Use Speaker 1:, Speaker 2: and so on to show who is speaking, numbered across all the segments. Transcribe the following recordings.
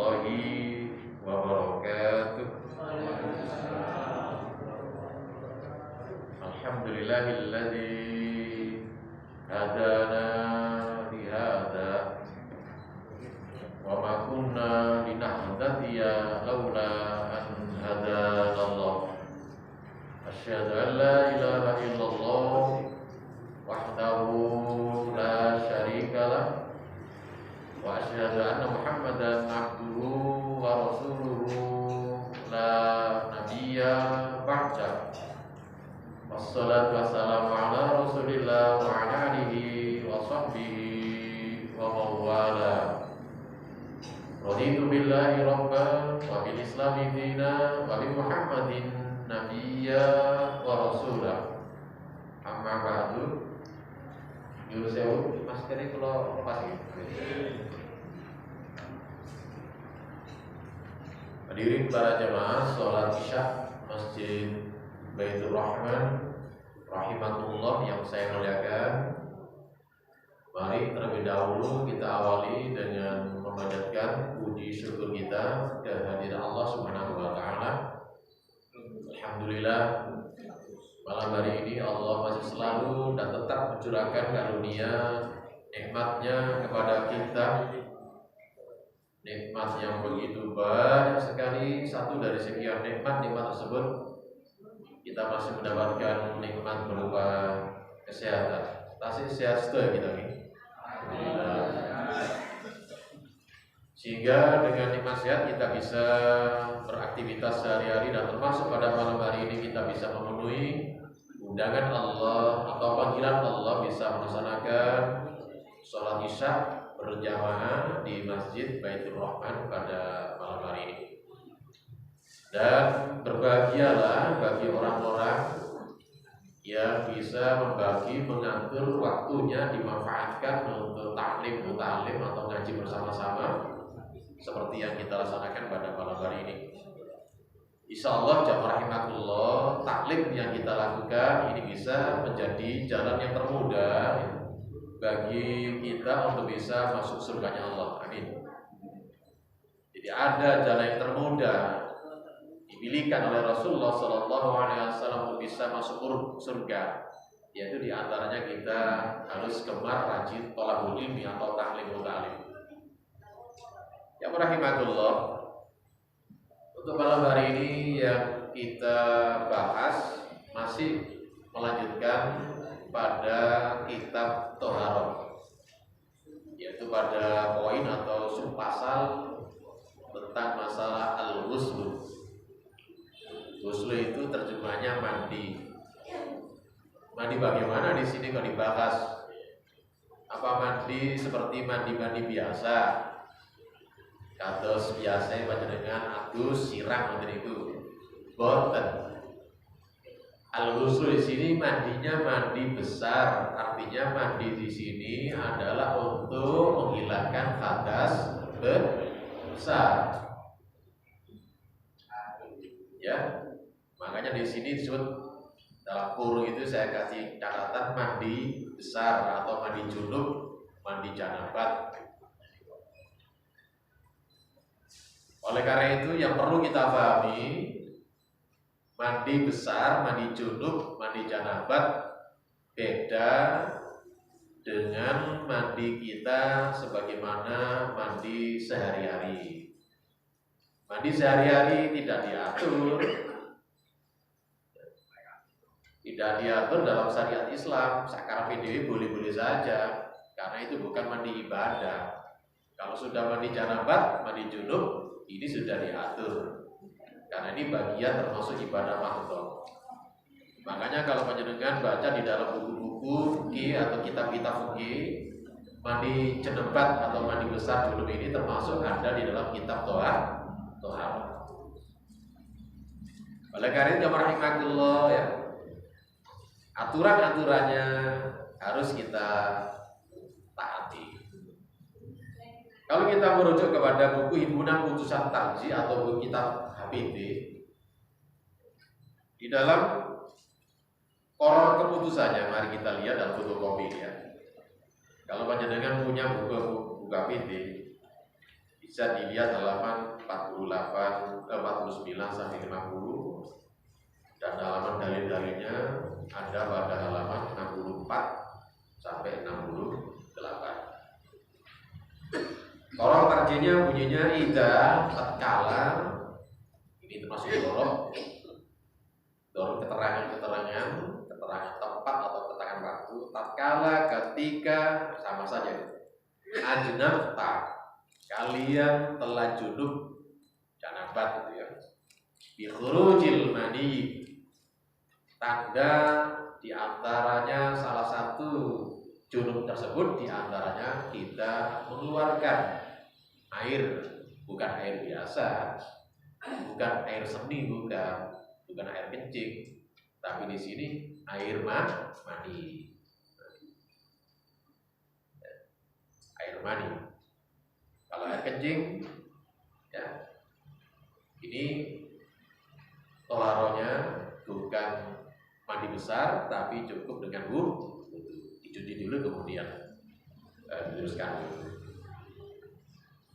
Speaker 1: warahmatullahi wabarakatuh. Alhamdulillahilladzi hadana lihada wa ma kunna linahtadiya laula an hadana Allah. Asyhadu an la ilaha illallah wahdahu la syarikalah wa asyhadu anna Muhammadan abduhu wa rasuluhu la nabiyya ba'da. Wassalatu wassalamu ala Rasulillah wa ala alihi wa sahbihi wa mawala. Raditu billahi rabban wa bil islami dina wa bi Muhammadin nabiyya wa rasulah. Amma ba'du. Yur sewu maskere kula lepas iki. Hadirin para jamaah salat Isya Masjid Baitur Rahman rahimatullah yang saya muliakan. Mari terlebih dahulu kita awali dengan memanjatkan puji syukur kita kehadiran Allah Subhanahu wa taala. Alhamdulillah, malam hari ini Allah masih selalu dan tetap mencurahkan karunia nikmatnya kepada kita. Nikmat yang begitu banyak sekali. Satu dari sekian nikmat tersebut kita masih mendapatkan nikmat berupa kesehatan. Tasik sehat setelah kita ini. Sehingga dengan nikmat sehat kita bisa beraktivitas sehari-hari, dan termasuk pada malam hari ini kita bisa memenuhi undangan Allah atau panggilan Allah, bisa melaksanakan sholat Isya berjamaah di Masjid Baitur Rahman pada malam hari ini. Dan berbahagialah bagi orang-orang yang bisa membagi, mengatur waktunya, dimanfaatkan untuk taklim, mutalim atau ngaji bersama-sama seperti yang kita laksanakan pada malam hari ini. Insyaallah jamaah rahimakumullah, taklim yang kita lakukan ini bisa menjadi jalan yang termudah bagi kita untuk bisa masuk surganya Allah. Amin. Jadi ada jalan yang termudah dimilikan oleh Rasulullah SAW untuk bisa masuk surga, yaitu diantaranya kita harus gemar rajin thalabul ilmi atau taklim mutalim. Ya rahimakumullah, untuk malam hari ini yang kita bahas masih melanjutkan pada kitab Thaharah, yaitu pada poin atau subpasal tentang masalah al-ghusl. Ghusl itu terjemahnya mandi. Mandi bagaimana di sini kalau dibahas? Apa mandi seperti mandi-mandi biasa? Kados biasa panjenengan adus siram ngoten itu. Boten. Al-ghusl di sini mandinya mandi besar, artinya mandi di sini adalah untuk menghilangkan hadas besar. Ya, makanya di sini disebut dalam kurung itu saya kasih catatan mandi besar atau mandi junub, mandi janabat. Oleh karena itu yang perlu kita pahami, mandi besar, mandi junub, mandi janabat beda dengan mandi kita sebagaimana mandi sehari-hari. Mandi sehari-hari tidak diatur dalam syariat Islam. Sakar PDW boleh-boleh saja, karena itu bukan mandi ibadah. Kalau sudah mandi janabat, mandi junub, ini sudah diatur. Karena ini bagian termasuk ibadah makhluk. Makanya kalau panjenengan baca di dalam buku-buku fikih atau kitab-kitab fikih, mandi jenebat atau mandi besar junub ini termasuk ada di dalam kitab Thaharah. Oleh karena itu rahimakumullah ya, aturan-aturannya harus kita taati. Kalau kita merujuk kepada buku Himpunan Putusan Tarjih atau buku kitab HPD, di dalam koran keputusannya, mari kita lihat dalam fotokopi ya. Kalau panjenengan punya buku HPD, Bisa dilihat halaman 49 sampai 50, dan halaman dalil-dalilnya ada pada halaman 64 sampai 68. Kalau tarjinya bunyinya idza tatkala, ini termasuk dorong keterangan tempat atau keterangan waktu. Tatkala, ketika, sama saja. Ajnabta, kalian telah junub, janabat gitu ya. Bi khurujil mani, tanda diantaranya salah satu junub tersebut diantaranya kita mengeluarkan air, bukan air biasa, bukan air seni, bukan air kencing, tapi di sini air mani. Air mani. Kalau air kencing, ya, ini toharonya bukan mandi besar, tapi cukup dengan wudu. Dicuci dulu kemudian diteruskan.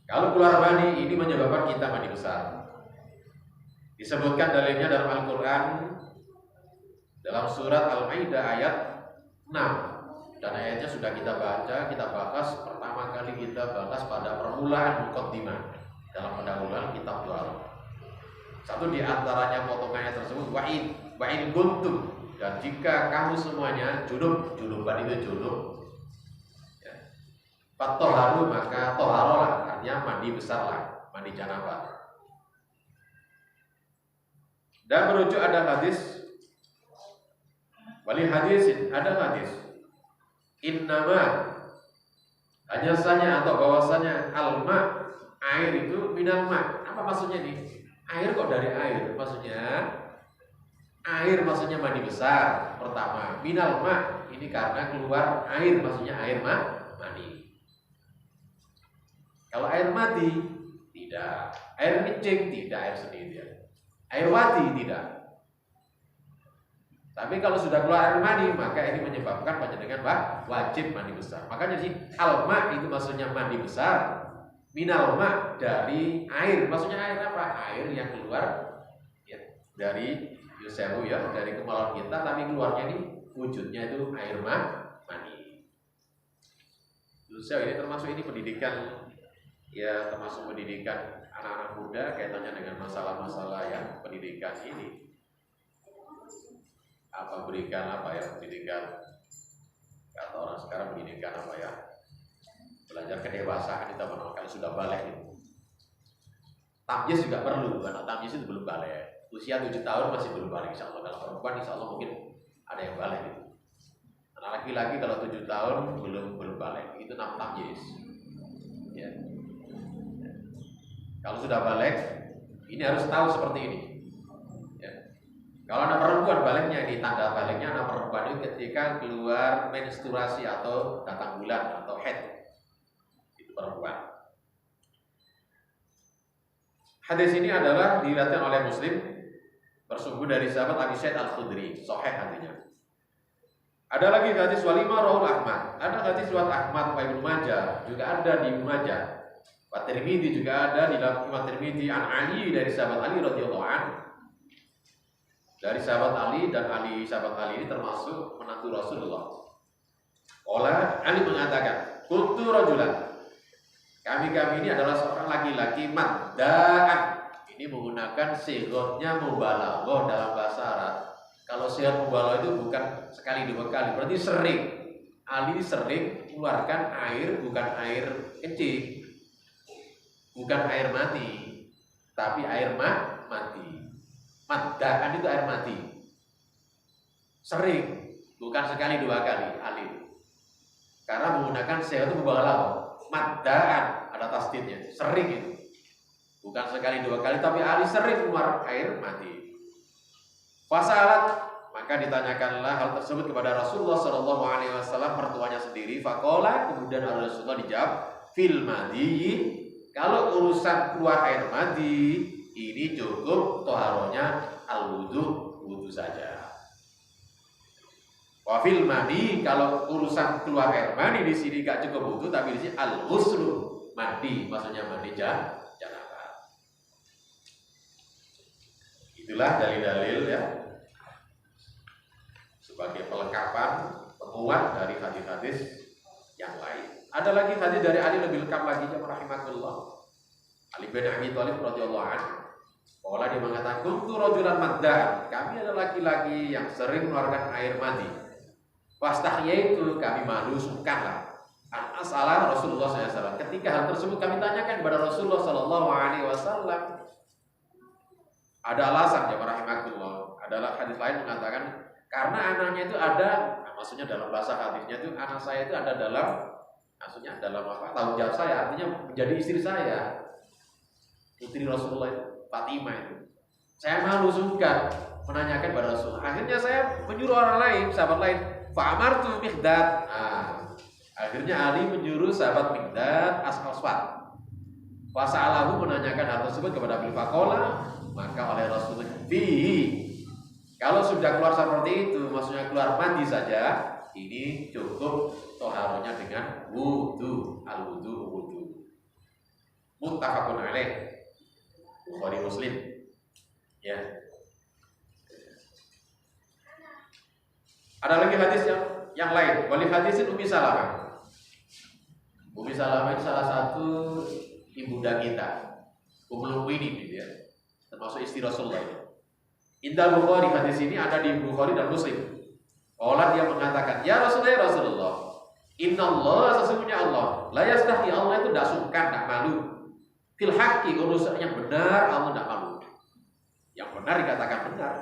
Speaker 1: Kalau keluar mani ini menyebabkan kita mandi besar. Disebutkan dalilnya dalam Al-Quran dalam surat Al-Maidah ayat 6. Dan ayatnya sudah kita baca, kita bahas, pertama kali kita bahas pada permulaan muqaddimah dalam pendahuluan kitab Doa. Satu di antaranya potongannya tersebut wa'in kuntum, dan jika kamu semuanya junuban itu junub, ya, fatoharu, maka toharolah, artinya mandi besar lah, mandi janabah. Dan merujuk ada hadis, wali hadisin, ada hadis, innama, hanya saja atau bahwasanya alma, air itu minal ma. Apa maksudnya nih? Air kok dari air? Maksudnya air, maksudnya mandi besar pertama. Minal ma, ini karena keluar air, maksudnya air mani. Kalau air mati tidak, air kencing tidak, air sendiri, air wadi tidak. Tapi kalau sudah keluar air mani, maka ini menyebabkan panjenengan wajib mandi besar. Makanya sih alma itu maksudnya mandi besar, minal ma dari air, maksudnya air apa? Air yang keluar ya, dari yusewu ya, dari kemaluan kita, tapi keluarnya ini wujudnya itu air mani. Yusewu ini termasuk ini pendidikan ya, termasuk pendidikan anak-anak muda kaitannya dengan masalah-masalah yang pendidikan ini. Pendidikan kata orang sekarang, pendidikan apa ya, belajar kedewasaan kita kalau sudah balik itu. Tamyiz juga perlu, karena tamyiz itu belum balik. Usia 7 tahun masih belum balik, insya Allah. Kalau perempuan insya Allah mungkin ada yang balik gitu. Anak laki-laki kalau 7 tahun belum balik, itu tamyiz ya. Kalau sudah balik, ini harus tahu seperti ini. Kalau anak perempuan baliknya, di tanda baliknya anak perempuan itu ketika keluar menstruasi atau datang bulan atau haid, itu perempuan. Hadis ini adalah diriwayatkan oleh Muslim, bersumber dari sahabat Abi Sa'id Al-Khudri, sahih hadisnya. Ada lagi hadis walimah rawul Ahmad, ada hadis riwayat Ahmad wa Ibnu Majah, juga ada di Ibnu Majah. Wa Tirmidzi juga ada di dalam Imam Tirmidzi an Ali, dari sahabat Ali radhiyallahu anhu. Dari sahabat Ali, dan sahabat Ali ini termasuk menantu Rasulullah. Ali mengatakan, kuntu rajulan, kami ini adalah seorang laki-laki madda'an. Ini menggunakan sigotnya mubalaghah dalam bahasa Arab. Kalau sigot mubalaghah itu bukan sekali dua kali, berarti sering. Ali sering mengeluarkan air, bukan air kencing, bukan air mati, tapi air mati. Madda'an itu air mati. Sering, bukan sekali dua kali, Ali. Karena menggunakan sigot mubalaghah. Madda'an ada tasdidnya, sering itu. Bukan sekali dua kali, tapi Ali sering keluar air mati. Fasalat, maka ditanyakanlah hal tersebut kepada Rasulullah SAW, mertuanya sendiri. Faqala, kemudian Rasulullah dijawab, fil madi, kalau urusan keluar air madi, ini cukup toharonya al-wudu saja. Wafil mani, kalau urusan keluar air mani di sini gak cukup wudu, tapi di sini al-ghuslu, mandi, maksudnya mandi janabah. Itulah dalil-dalil ya sebagai pelengkapan penguat dari hadis-hadis yang lain. Ada lagi hadis dari Ali lebih lengkap lagi, jemaah rahimakumullah. Ali bin Abi Thalib radhiyallahu anhu. Qala dia mengatakan, "Kuntu rajulan maddan." Kami adalah laki-laki yang sering mengeluarkan air mandi. Fastahyaitu, kami malu sungkanlah. An as'ala Rasulullah SAW. Ketika hal tersebut kami tanyakan kepada Rasulullah SAW. Ada alasan, jemaah rahimakumullah. Adalah hadis lain mengatakan karena anaknya itu ada, maksudnya dalam bahasa hadisnya itu anak saya itu ada dalam, maksudnya dalam apa? Tanggung jawab saya, artinya menjadi istri saya, putri Rasulullah Fatimah itu. Saya malu sungkan menanyakan kepada Rasulullah. Akhirnya saya menyuruh orang lain, sahabat lain, fa'amartu Miqdad. Akhirnya Ali menyuruh sahabat Miqdad As-Aswad. Fasa'alahu menanyakan hal tersebut kepada Abi Faqala, maka oleh Rasulullah fihi. Kalau sudah keluar seperti itu, maksudnya keluar mandi saja, ini cukup toharonya dengan wudu, al-wudu. Muttafaqun alaih. Bukhari Muslim. Ya. Ada lagi hadis yang lain. Wali hadisin Ummi Salamah. Ummi Salamah itu salah satu ibunda kita. Ummul Mukminin gitu ya. Termasuk istri Rasulullah itu. Indah Bukhari, hadis ini ada di Bukhari dan Muslim. Allah dia mengatakan, ya Rasulullah, Inna Allah, sesungguhnya Allah, la yastahi, Allah itu tidak sungkan, tidak malu. Fil haqqi, urusan yang benar Allah tidak malu. Yang benar dikatakan benar.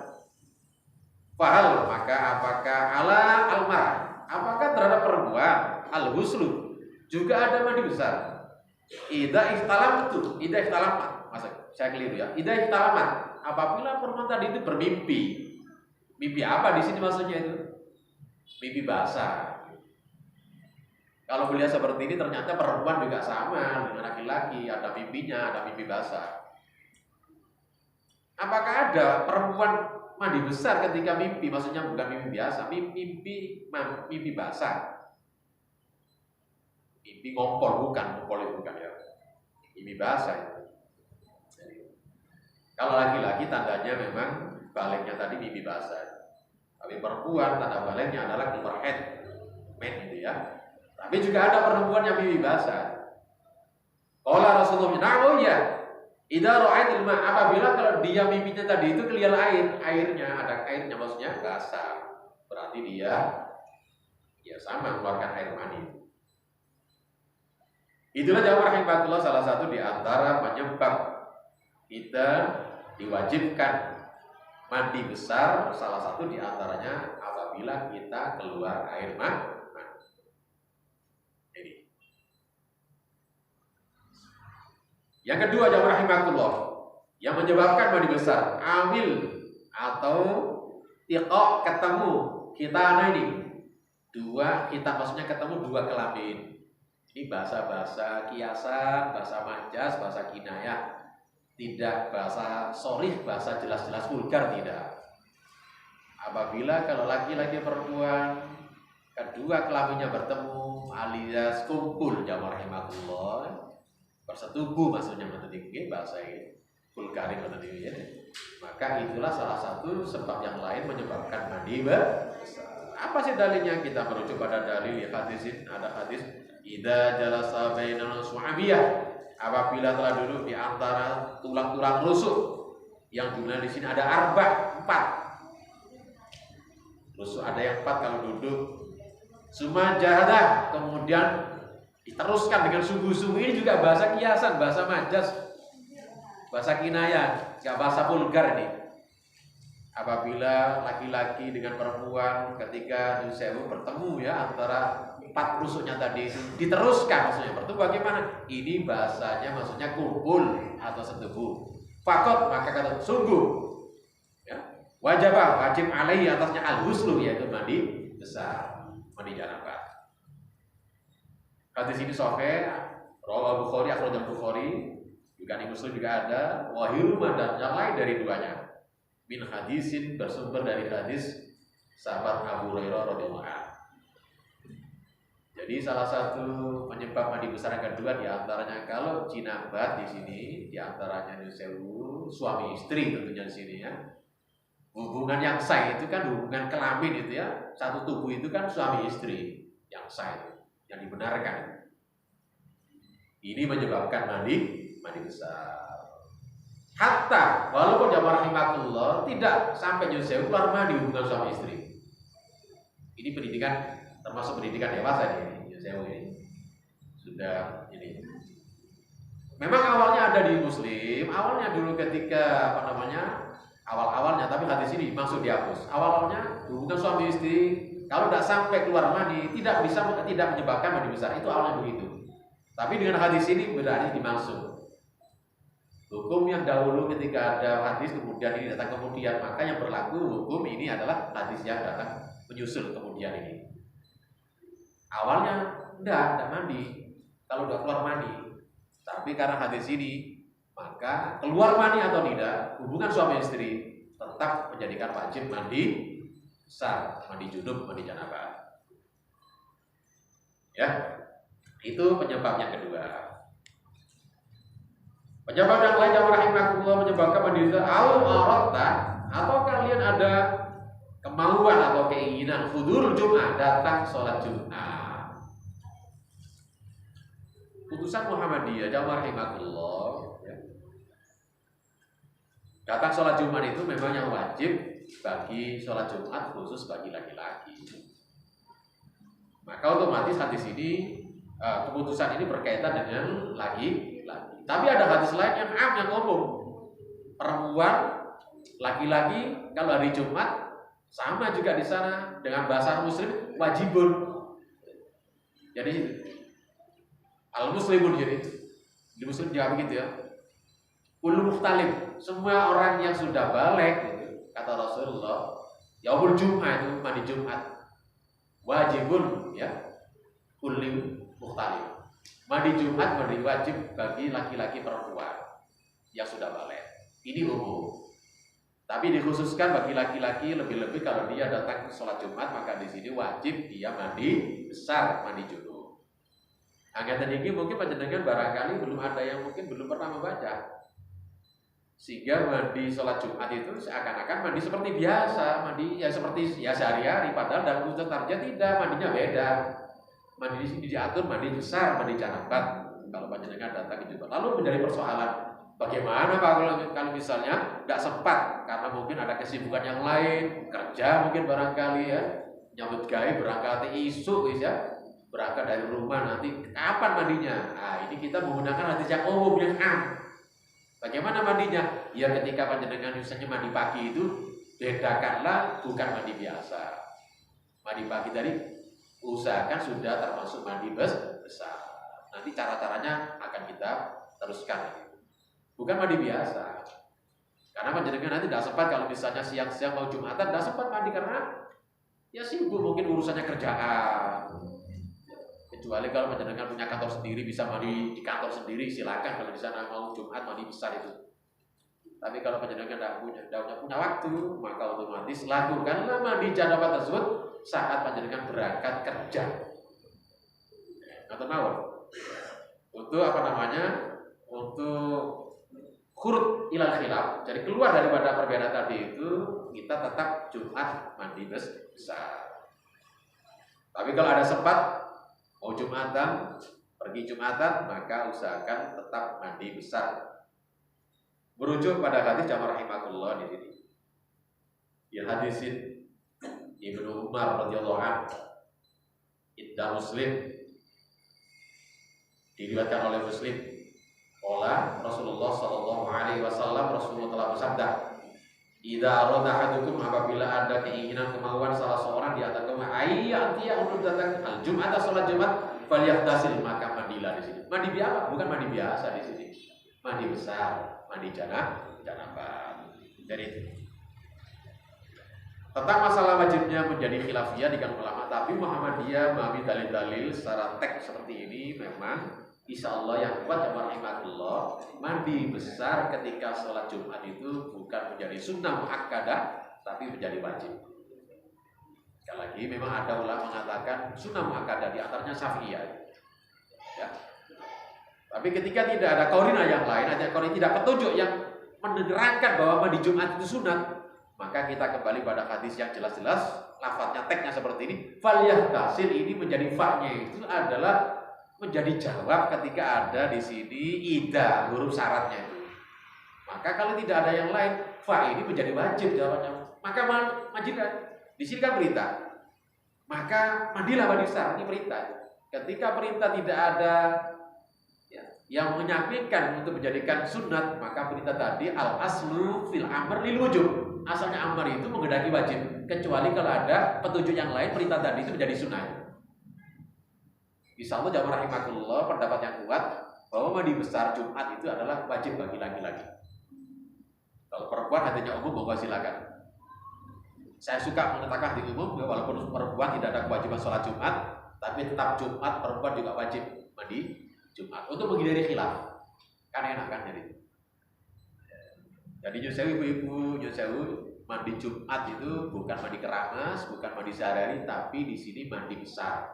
Speaker 1: Fahal, maka apakah ala almar, apakah terhadap perempuan al-huslu juga ada mandi besar? Idza ihtalamat, masa saya keliru ya. Idza ihtalamat, apabila perempuan tadi itu bermimpi. Mimpi apa di sini maksudnya itu? Mimpi basah. Kalau melihat seperti ini ternyata perempuan juga sama dengan laki-laki, ada mimpinya, ada mimpi basah. Apakah ada perempuan mandi besar ketika mimpi? Maksudnya bukan mimpi biasa, mimpi basah. Mimpi ngompol itu bukan ya. Mimpi basah itu. Kalau laki-laki tandanya memang baliknya tadi mimpi basah. Tapi perempuan tanda baliknya adalah keluar head, gitu ya. Tapi juga ada perempuan yang mimpi basah. Qala Rasulullah, "Na'am ya. Idza ra'aitil ma', apabila kalau dia mimpinya tadi itu kelihatan airnya, ada airnya maksudnya basah. Berarti dia ya sama mengeluarkan air mani. Itulah jamaah rahimakumullah salah satu di antara penyebab kita diwajibkan mandi besar, salah satu di antaranya apabila kita keluar air mani. Yang kedua, jamaah rahimakumullah, yang menyebabkan mandi besar, amil atau tiqaq, ketemu kita ini dua, kita maksudnya ketemu dua kelamin. Ini bahasa kiasan, bahasa majas, bahasa kinayah. Tidak bahasa sorih, bahasa jelas-jelas vulgar, tidak. Apabila kalau laki-laki perempuan kedua kelaminnya bertemu alias kumpul, jamaah rahimakumullah, bersetubuh maksudnya menjadi bahasa vulgar ya. Maka itulah salah satu sebab yang lain menyebabkan mandi besar. Apa sih dalilnya? Kita merujuk pada dalil ya, hadisin. Ada hadis idza jalasa bainal su'abiyah, apabila telah duduk di antara tulang-tulang rusuk, yang jumlah di sini ada 4 rusuk, ada yang 4 kalau duduk. Suma jahadah, kemudian diteruskan dengan sungguh-sungguh. Ini juga bahasa kiasan, bahasa majas, bahasa kinayah, gak bahasa vulgar ini. Apabila laki-laki dengan perempuan ketika bertemu ya antara 4 rusuknya tadi diteruskan, maksudnya bertemu bagaimana? Ini bahasanya maksudnya kumpul atau setubuh. Fakot, maka kata sungguh ya, wajib alaihi atasnya al-huslu, yaitu mandi besar, mandi janabah. Hadis ini sahih, rawahu Bukhari, akhrajal Bukhari, juga di Muslim juga ada, wahiruma dan yang lain dari duanya. Min hadisin, bersumber dari hadis sahabat Abu Hurairah radhiyallahu anhu. Jadi salah satu penyebab mandi besar yang kedua diantaranya kalau jinabat di sini diantaranya Nusewu suami istri tentunya di sini ya. Hubungan yang sah itu kan hubungan kelamin itu ya, satu tubuh itu kan suami istri yang sah itu, yang dibenarkan. Ini menyebabkan mandi besar. Hatta walaupun jamaah rahimakumullah tidak sampai Nusewu keluar mandi hubungan suami istri. Ini pendidikan termasuk pendidikan dewasa ini, sudah ini. Memang awalnya ada di Muslim, awalnya dulu ketika awalnya, tapi hadis ini maksud dihapus. Awalnya hubungan suami istri kalau tidak sampai keluar mandi tidak menyebabkan mandi besar, itu awalnya begitu. Tapi dengan hadis ini berarti dimaksud hukum yang dahulu ketika ada hadis kemudian ini datang kemudian, maka yang berlaku hukum ini adalah hadis yang datang menyusul kemudian ini. Awalnya enggak mandi kalau udah keluar mandi, tapi karena hadis ini maka keluar mandi atau tidak hubungan suami istri tetap menjadikan wajib mandi besar, mandi junub, mandi janabah. Ya, itu penyebab yang kedua. Penyebab yang lain yang rahimakumullah menyebabkan mandi besar atau kalian ada kemauan atau keinginan hudurul Jumat, datang sholat Jumat. Putusan Muhammadiyah jamaah rahimakumullah ya. Datang sholat Jumat itu memang yang wajib bagi sholat Jumat khusus bagi laki-laki. Maka otomatis hadis ini keputusan ini berkaitan dengan laki-laki. Tapi ada hadis lain yang yang umum. Perempuan, laki-laki kalau hari Jumat sama juga di sana dengan bahasa Muslim wajibun. Jadi al-muslimun, jadi di Muslim juga begitu ya. Kullu muhtalim, semua orang yang sudah balik gitu, kata Rasulullah, yaumul Jum'ah itu mandi Jumat wajibun ya. Kullu muhtalim, mandi Jumat mandi wajib bagi laki-laki perempuan yang sudah balik. Ini umum. Tapi dikhususkan bagi laki-laki lebih-lebih kalau dia datang ke sholat Jumat, maka di sini wajib dia mandi besar, mandi junub. Angkatan ini mungkin panjenengan barangkali belum ada yang mungkin belum pernah membaca. Sehingga mandi sholat Jumat itu seakan-akan mandi seperti biasa, mandi ya seperti ya sehari-hari, padahal dalam khusus tarjah tidak, mandinya beda. Mandi di sini diatur mandi besar, mandi janabat kalau panjenengan datang ke Jumat. Lalu menjadi persoalan, bagaimana Pak kalau misalnya tidak sempat karena mungkin ada kesibukan yang lain, kerja mungkin barangkali ya, nyambut gawe berangkat isu ya. Berangkat dari rumah nanti kapan mandinya? Nah, ini kita menggunakan hadis yang umum yang am. Bagaimana mandinya? Ya ketika panjenengan misalnya mandi pagi itu bedakanlah bukan mandi biasa. Mandi pagi tadi usahakan sudah termasuk mandi besar. Nanti cara-caranya akan kita teruskan. Bukan mandi biasa. Karena panjenengan nanti tidak sempat kalau misalnya siang-siang mau Jumatan tidak sempat mandi karena ya sibuk mungkin urusannya kerjaan. Kecuali kalau panjenengan punya kantor sendiri bisa mandi di kantor sendiri silakan kalau di sana mau Jumat mandi besar itu. Tapi kalau panjenengan tidak punya waktu maka otomatis lakukanlah mandi janabah tersebut saat panjenengan berangkat kerja. Atau mawon. Untuk untuk khurut ilal khilaf. Jadi keluar daripada perbedaan tadi itu kita tetap Jumat mandi besar. Tapi kalau ada sempat mau Jumatan, pergi Jumatan, maka usahakan tetap mandi besar. Merujuk pada hadis jamaah rahimakumullah di sini. Ya hadisin Ibnu Umar radhiyallahu anhu. Idda Muslim diriwayatkan oleh Muslim. Qala Rasulullah sallallahu alaihi wasallam, Rasulullah telah bersabda, "Idza arada ahadukum, apabila ada keinginan kemauan salah seorang di antara kamu ayatiya untuk datang al-Jumat atau salat Jumat, falyaghtasil, maka mandilah di sini. Mandi biasa, bukan mandi biasa di sini. Mandi besar, mandi janabah. Dari itu. Tentang masalah wajibnya menjadi khilafiyah di kalangan ulama, tapi Muhammadiyah mengambil dalil-dalil secara teks seperti ini memang insya Allah yang kuat jamaah rahimakumullah, mandi besar ketika sholat Jumat itu bukan menjadi sunnah muakkadah, tapi menjadi wajib. Sekali lagi, memang ada ulama mengatakan sunnah muakkadah, di antaranya Syafi'iyah. Ya. Tapi ketika tidak ada qarinah yang lain, ada qarinah tidak petunjuk yang menerangkan bahwa mandi Jumat itu sunat, maka kita kembali pada hadis yang jelas-jelas, lafadznya teksnya seperti ini. Falyahtasil, ini menjadi fa-nya itu adalah menjadi jawab ketika ada di sini ida, huruf syaratnya itu. Maka kalau tidak ada yang lain, fa ini menjadi wajib jawabannya. Maka mandilah. Di sini kan perintah. Maka mandilah mandi besar, ini perintah. Ketika perintah tidak ada yang menyampaikan untuk menjadikan sunat, maka perintah tadi al aslu fil amr lil wujub. Asalnya amr itu menghendaki wajib, kecuali kalau ada petunjuk yang lain, perintah tadi itu menjadi sunat. Insyaallah jamaah rahimakumullah, pendapat yang kuat bahwa mandi besar Jumat itu adalah wajib bagi laki-laki. Kalau perempuan hatinya umum, monggo silakan. Saya suka mengatakan di umum, walaupun perempuan tidak ada kewajiban sholat Jumat, tapi tetap Jumat perempuan juga wajib mandi Jumat untuk menghindari khilaf. Kan enak kan jadi. Jadi nyusewu ibu-ibu, nyusewu mandi Jumat itu bukan mandi keramas, bukan mandi sehari-hari, tapi di sini mandi besar.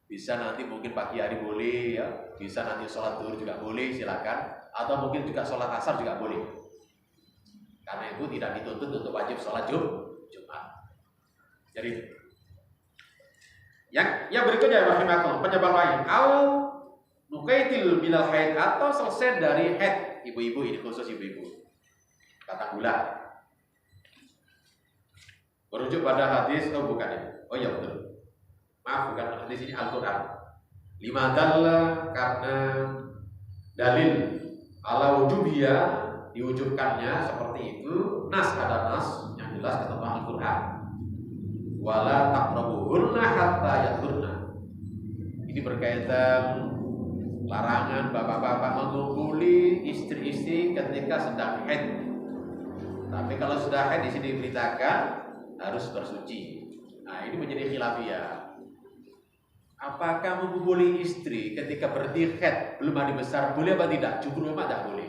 Speaker 1: Bisa nanti mungkin pagi hari boleh ya, bisa nanti sholat zuhur juga boleh, silakan. Atau mungkin juga sholat asar juga boleh. Karena itu tidak dituntut untuk wajib sholat Jumat. Jadi yang berikutnya rahimakumullah, penyebab lain au nukaitil bilal haid, atau selesai dari haid. Ibu-ibu, ini khusus ibu-ibu, kata gula. Merujuk pada hadis, bukan ya? Oh iya betul. Maaf, bukan hadis, ini Al-Quran. Lima dalla, karena dalil ala wujubiyah, diwujubkannya seperti itu. Nas, ada nas yang jelas ketemu Al-Quran. Wala taqrabuhunna hatta yatahurna. Ini berkaitan larangan bapak-bapak mengumpuli istri-istri ketika sedang haid. Tapi kalau sudah haid di sini diberitakan harus bersuci. Nah, ini menjadi khilafiyah. Apakah mengumpuli istri ketika berhenti haid belum mandi besar boleh apa tidak? Jumhur ulama tidak boleh.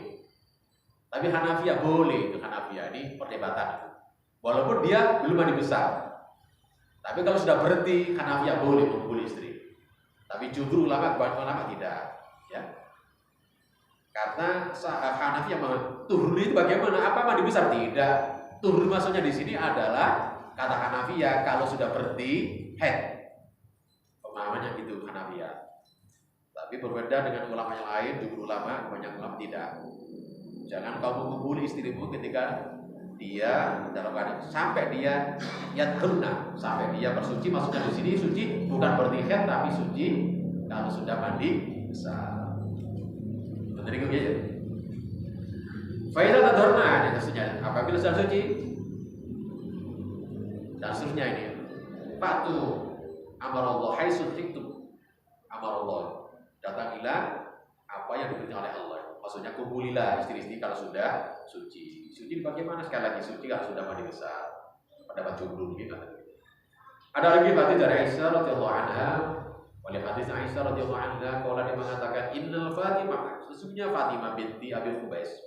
Speaker 1: Tapi Hanafiyah boleh. Itu Hanafiyah, ini perdebatan. Walaupun dia belum mandi besar. Tapi kalau sudah berhenti, Hanafiyah boleh mengumpuli istri. Tapi jumhur ulama, kebanyakan ulama tidak. Ya. Karena Hanafiyah tuhur itu bagaimana? Apa mandi besar? Tidak. Tuhur maksudnya di sini adalah kata Hanafiyah kalau sudah berhenti haid. Pemahamannya gitu Hanafiyah. Tapi berbeda dengan ulama yang lain, jumhur ulama, banyak ulama tidak. Jangan kau mengumpuli istrimu ketika dia dalam keadaan sampai dia yadhurna, sampai dia bersuci. Maksudnya di sini suci bukan bertihat, tapi suci kalau sudah mandi besar. Benar itu ya. Faidah tadhurna, ini maksudnya apabila sudah suci. Dan seterusnya ini. Fatu amarallah haitsu tiktum. Amarallah, datangilah apa yang diberikan oleh Allah. Maksudnya kumpulilah istri-istri kalau sudah suci. Suci bagaimana? Sekali lagi suci kalau sudah mandi besar. Pendapat jumhur gitu. Ada lagi hadis dari Aisyah radhiyallahu anha. Oleh hadis Aisyah radhiyallahu anha, kalau dia mengatakan innal Fatimah, sesungguhnya Fatimah binti Abi Qubais.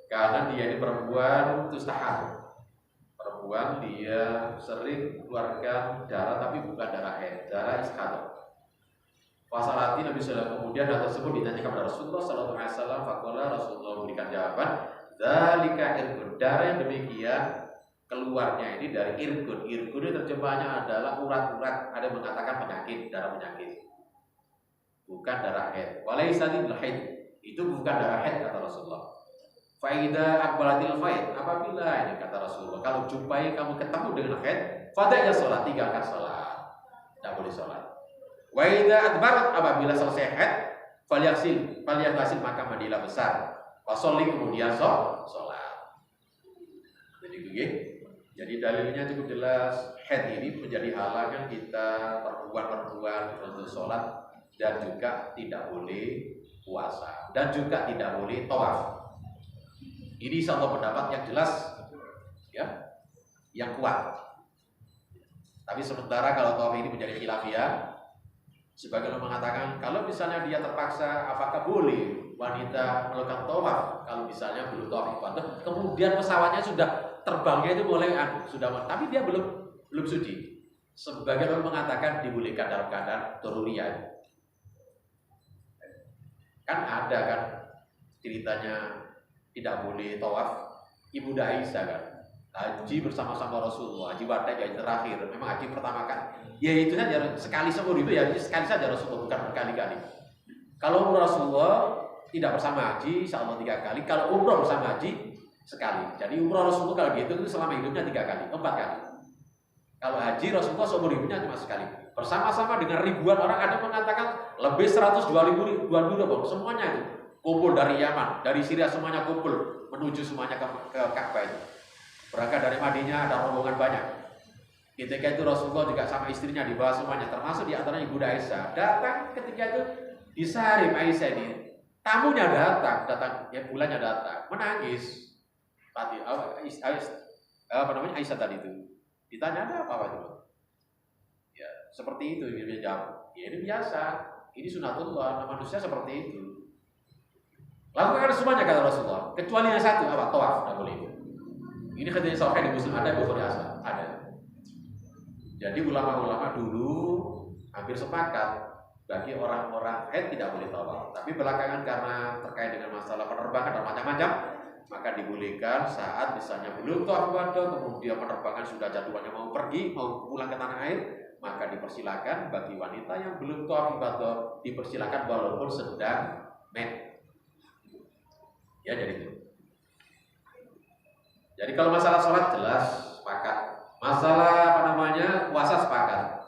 Speaker 1: Karena dia ini perempuan tustahab. Perempuan dia sering keluarkan darah tapi bukan darah haid, darah istihadah. Fasalati Nabi Sallallahu, kemudian hal tersebut ditanya kepada Rasulullah Sallallahu Alaihi Wasallam. Fakola, Rasulullah memberikan jawaban, dzalika irgun, darah yang demikian keluarnya ini dari irgun. Irgun itu terjemahnya adalah urat-urat. Ada yang mengatakan penyakit, darah penyakit, bukan darah haid. Walaisatil haid, itu bukan darah haid kata Rasulullah. Faida akbalatil haid, apabila ini kata Rasulullah, kalau jumpai kamu ketemu dengan haid, fadaiya sholat, tinggalkan sholat, tidak boleh sholat. Wa idza adbarat, apabila selesai haid, falyaghsil, maka mandilah besar. Wa sholli, kemudian sholat. Jadi dalilnya cukup jelas. Haid ini menjadi halangan kita perempuan untuk sholat, dan juga tidak boleh puasa, dan juga tidak boleh tawaf. Ini satu pendapat yang jelas, ya, yang kuat. Tapi sementara kalau tawaf ini menjadi khilafiyah. Sebagian mengatakan kalau misalnya dia terpaksa, apakah boleh wanita melakukan tawaf kalau misalnya belum tawaf ifadah, kemudian pesawatnya sudah terbangnya itu mulai sudah, tapi dia belum belum suci. Sebagian orang mengatakan dibolehkan dalam keadaan daruriyah. Kan ada kan ceritanya tidak boleh tawaf Ibunda Aisyah kan. Haji bersama-sama Rasulullah, haji wada yang terakhir, memang haji pertama kan. Ya itu saja sekali seumur hidup ya, sekali saja Rasulullah, bukan berkali-kali. Kalau umroh Rasulullah tidak bersama haji, insya Allah 3 kali. Kalau umroh bersama haji sekali. Jadi umroh Rasulullah kalau gitu itu selama hidupnya 3 kali, 4 kali. Kalau haji Rasulullah seumur hidupnya cuma sekali. Bersama-sama dengan ribuan orang, ada mengatakan lebih 102 ribu semuanya itu kumpul dari Yaman, dari Syria semuanya kumpul menuju semuanya ke Ka'bah itu. Berangkat dari Madinah ada rombongan banyak. Ketika itu Rasulullah juga sama istrinya dibawa semuanya, termasuk di antaranya Ibu Aisyah. Datang ketika itu di Sarim Aisyah ini, tamunya datang ya bulannya datang, menangis. Aisyah tadi itu ditanya ada apa itu? Ya seperti itu dia jawab. Ya ini biasa, ini sunatullah, manusia seperti itu. Lakukan semuanya kata Rasulullah, kecuali yang satu apa? Tawaf, tidak boleh. Ini katanya sahih di Muslim ada, Bukhari ada. Jadi ulama-ulama dulu hampir sepakat bagi orang-orang haid tidak boleh tawaf. Tapi belakangan karena terkait dengan masalah penerbangan dan macam-macam, maka dibolehkan saat misalnya belum tawaf ibadah, kemudian penerbangan sudah jadwalnya mau pergi, mau pulang ke tanah air, maka dipersilakan bagi wanita yang belum tawaf ibadah, dipersilakan walaupun sedang haid. Ya jadi itu. Jadi kalau masalah sholat jelas sepakat, masalah puasa sepakat.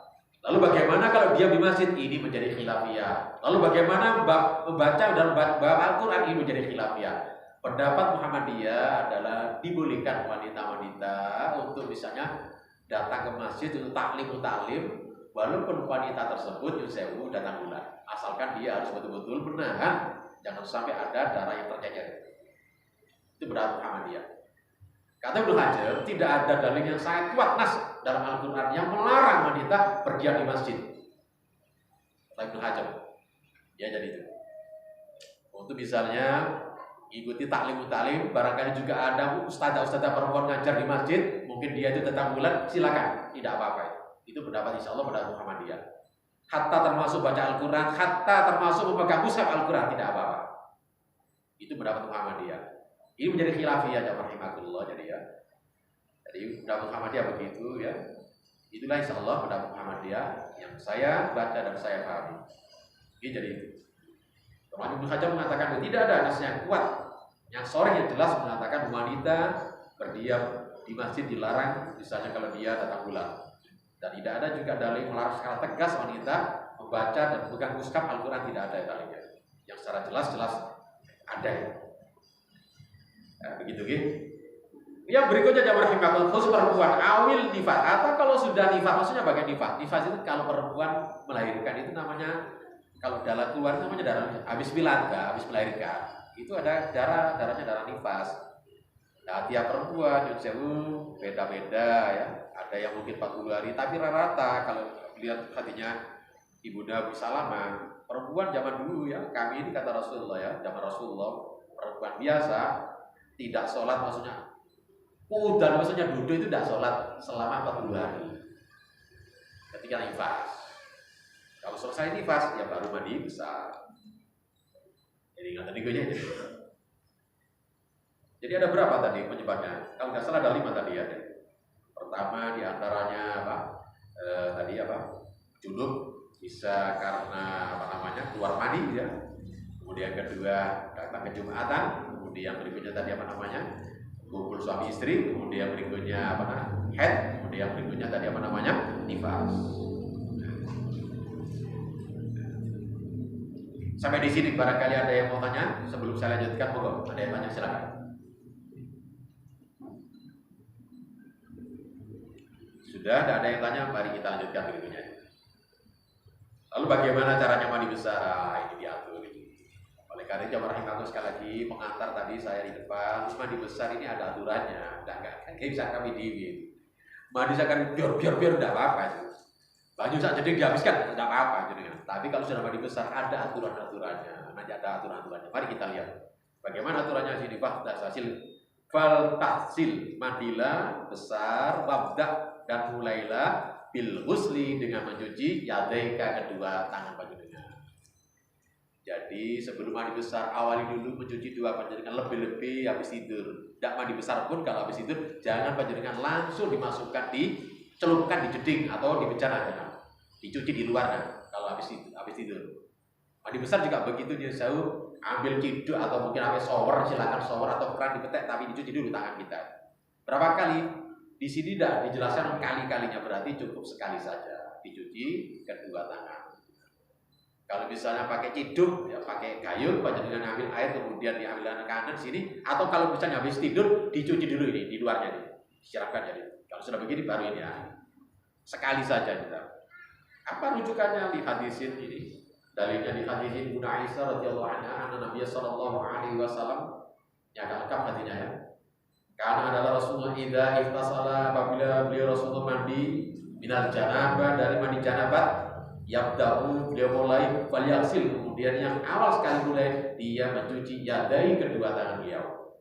Speaker 1: Lalu bagaimana kalau dia di masjid, ini menjadi khilafiyah. Lalu bagaimana membaca dan baca Al-Quran, ini menjadi khilafiyah. Pendapat Muhammadiyah adalah dibolehkan wanita-wanita untuk misalnya datang ke masjid untuk taklim, walaupun wanita tersebut yusewu datang bulan, asalkan dia harus betul-betul menahan, jangan sampai ada darah yang tercecer. Itu pendapat Muhammadiyah. Kata Ibnu Hajar, tidak ada dalil yang sangat kuat nas dalam Al-Quran yang melarang wanita berdiam di masjid. Kata Ibnu Hajar. Ya jadi itu. Untuk misalnya ikuti taklim, barangkali juga ada ustazah perempuan ngajar di masjid, mungkin dia itu tentang bulan, silakan, tidak apa-apa. Itu pendapat insya Allah pendapat Muhammadiyah. Hatta termasuk baca Al-Quran, hatta termasuk memegang mushaf Al-Quran, tidak apa-apa. Itu pendapat Muhammadiyah. Ini menjadi khilafiyah ya rahimahullah, jadi ya. Jadi pendapat Muhammadiyah begitu ya. Itulah insya Allah pendapat Muhammadiyah yang saya baca dan saya pahami. Ini jadi itu. Teman Ibnu Hajar mengatakan tidak ada nas yang kuat, yang sore yang jelas mengatakan wanita berdiam di masjid dilarang, misalnya kalau dia datang bulan. Dan tidak ada juga dalil melarang secara tegas wanita membaca dan memegang mushaf Al-Quran, tidak ada dalilnya. Yang secara jelas ada. Ya, begitu gitu. Yang berikutnya jamaah rahimahullah, khusus perempuan awil nifas, atau kalau sudah nifas, maksudnya bagian nifas. Nifas itu kalau perempuan melahirkan itu namanya, kalau darah keluar itu namanya darah habis wilada, habis melahirkan. Itu ada darahnya darah nifas. Nah, tiap perempuan yusewu beda-beda ya. Ada yang mungkin 40 hari, tapi rata-rata kalau lihat hatinya Ibunda Ummu Salamah, perempuan zaman dulu ya, kami ini kata Rasulullah ya, zaman Rasulullah, perempuan biasa tidak sholat, maksudnya udan, maksudnya duduk itu tidak sholat selama 40 hari ketika nifas. Kalau selesai nifas ya baru mandi besar. Jadi ingat tadi gue. Jadi ada berapa tadi penyebabnya? Kalau nggak salah ada 5 tadi ya. Pertama diantaranya apa? Tadi apa? Junub, bisa karena keluar mani ya. Kemudian kedua datang ke Jumatan. Kemudian berikutnya tadi kumpul suami istri. Kemudian berikutnya haid. Kemudian berikutnya tadi nifas. Sampai di sini barangkali ada yang mau tanya sebelum saya lanjutkan, monggo. Ada yang tanya silakan. Sudah, tidak ada yang tanya, mari kita lanjutkan berikutnya. Lalu bagaimana caranya mandi besar? Ini diatur. Oleh karena itu jamaah rahimahullah, sekali lagi pengantar tadi saya di depan, mandi besar ini ada aturannya. Enggak bisa kami diwin. Mandi sekarang biar tidak apa-apa. Baju saja jadi dihabiskan tidak apa-apa. Tapi kalau sudah mandi besar ada aturan-aturannya. Nanti ada aturan-aturannya. Mari kita lihat bagaimana aturannya sini. Fal tahsil mandilah besar, wabda
Speaker 2: dan mulailah bil ghusli dengan mencuci yadaika kedua tangan panjenengan. Jadi sebelum mandi besar awali dulu mencuci dua panjenengan lebih-lebih habis tidur. Tidak mandi besar pun kalau habis tidur jangan panjenengan langsung dimasukkan dicelupkan di jeding atau di bejana jangan. Dicuci di luar kan kalau habis tidur. Mandi besar juga begitu dia jauh ambil ciduk atau mungkin ambil shower, silakan shower atau keran dipetek tapi dicuci dulu tangan kita. Berapa kali? Di sini tidak dijelaskan kali-kalinya berarti cukup sekali saja dicuci kedua tangan. Kalau misalnya pakai ciduk, ya pakai gayung, panjenengan ambil air kemudian diambil dengan kanan sini, atau kalau misalnya habis tidur dicuci dulu ini di luarnya nih, disiramkan jadi. Kalau sudah begini baru ini ya. Sekali saja kita. Apa rujukannya di hadisin ini? Dalilnya di hadisin Ibnu Aisyah radhiyallahu anha, Nabi sallallahu alaihi wasallam yang lengkap hatinya ya. Karena adalah Rasulullah idza iftasala apabila beliau Rasulullah mandi minal janabah dari mandi janabat yabda'u dia mulai falyaghsil kemudian yang awal sekali mulai dia mencuci yadai kedua tangan beliau.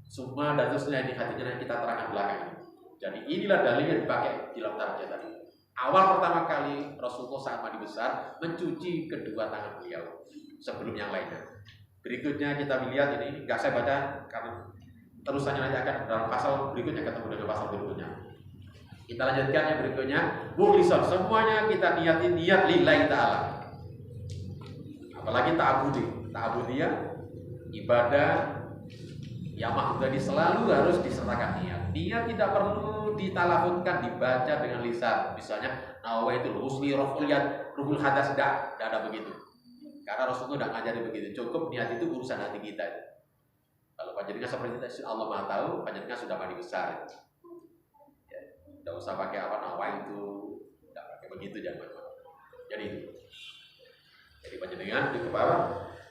Speaker 2: Semua dan terusnya di hatinya yang kita terangkan belakang ini. Jadi inilah dalil yang dipakai di dalam tarjah tadi. Awal pertama kali Rasulullah saat mandi besar mencuci kedua tangan beliau sebelum yang lainnya. Berikutnya kita lihat ini enggak saya baca karena terusannya nanti akan dalam pasal berikutnya ketemu dengan pasal berikutnya. Kita lanjutkan yang berikutnya. Mukhlishan, semuanya kita niatin niat lillahi ta'ala. Apalagi ta'abudiyah ibadah yang mahdzani selalu harus disertakan niat. Niat tidak perlu ditalafutkan, dibaca dengan lisan. Misalnya nawaitul husli raf'ul yad ruhul hadas tidak ada begitu. Karena Rasulullah tidak ngajari begitu. Cukup niat itu urusan hati kita. Kalau panjenengan seperti itu Allah Maha tahu, panjenengan sudah mandi besar. Tidak usah pakai apa nawa itu, tidak pakai begitu jangan. Jadi panjenengan di kepala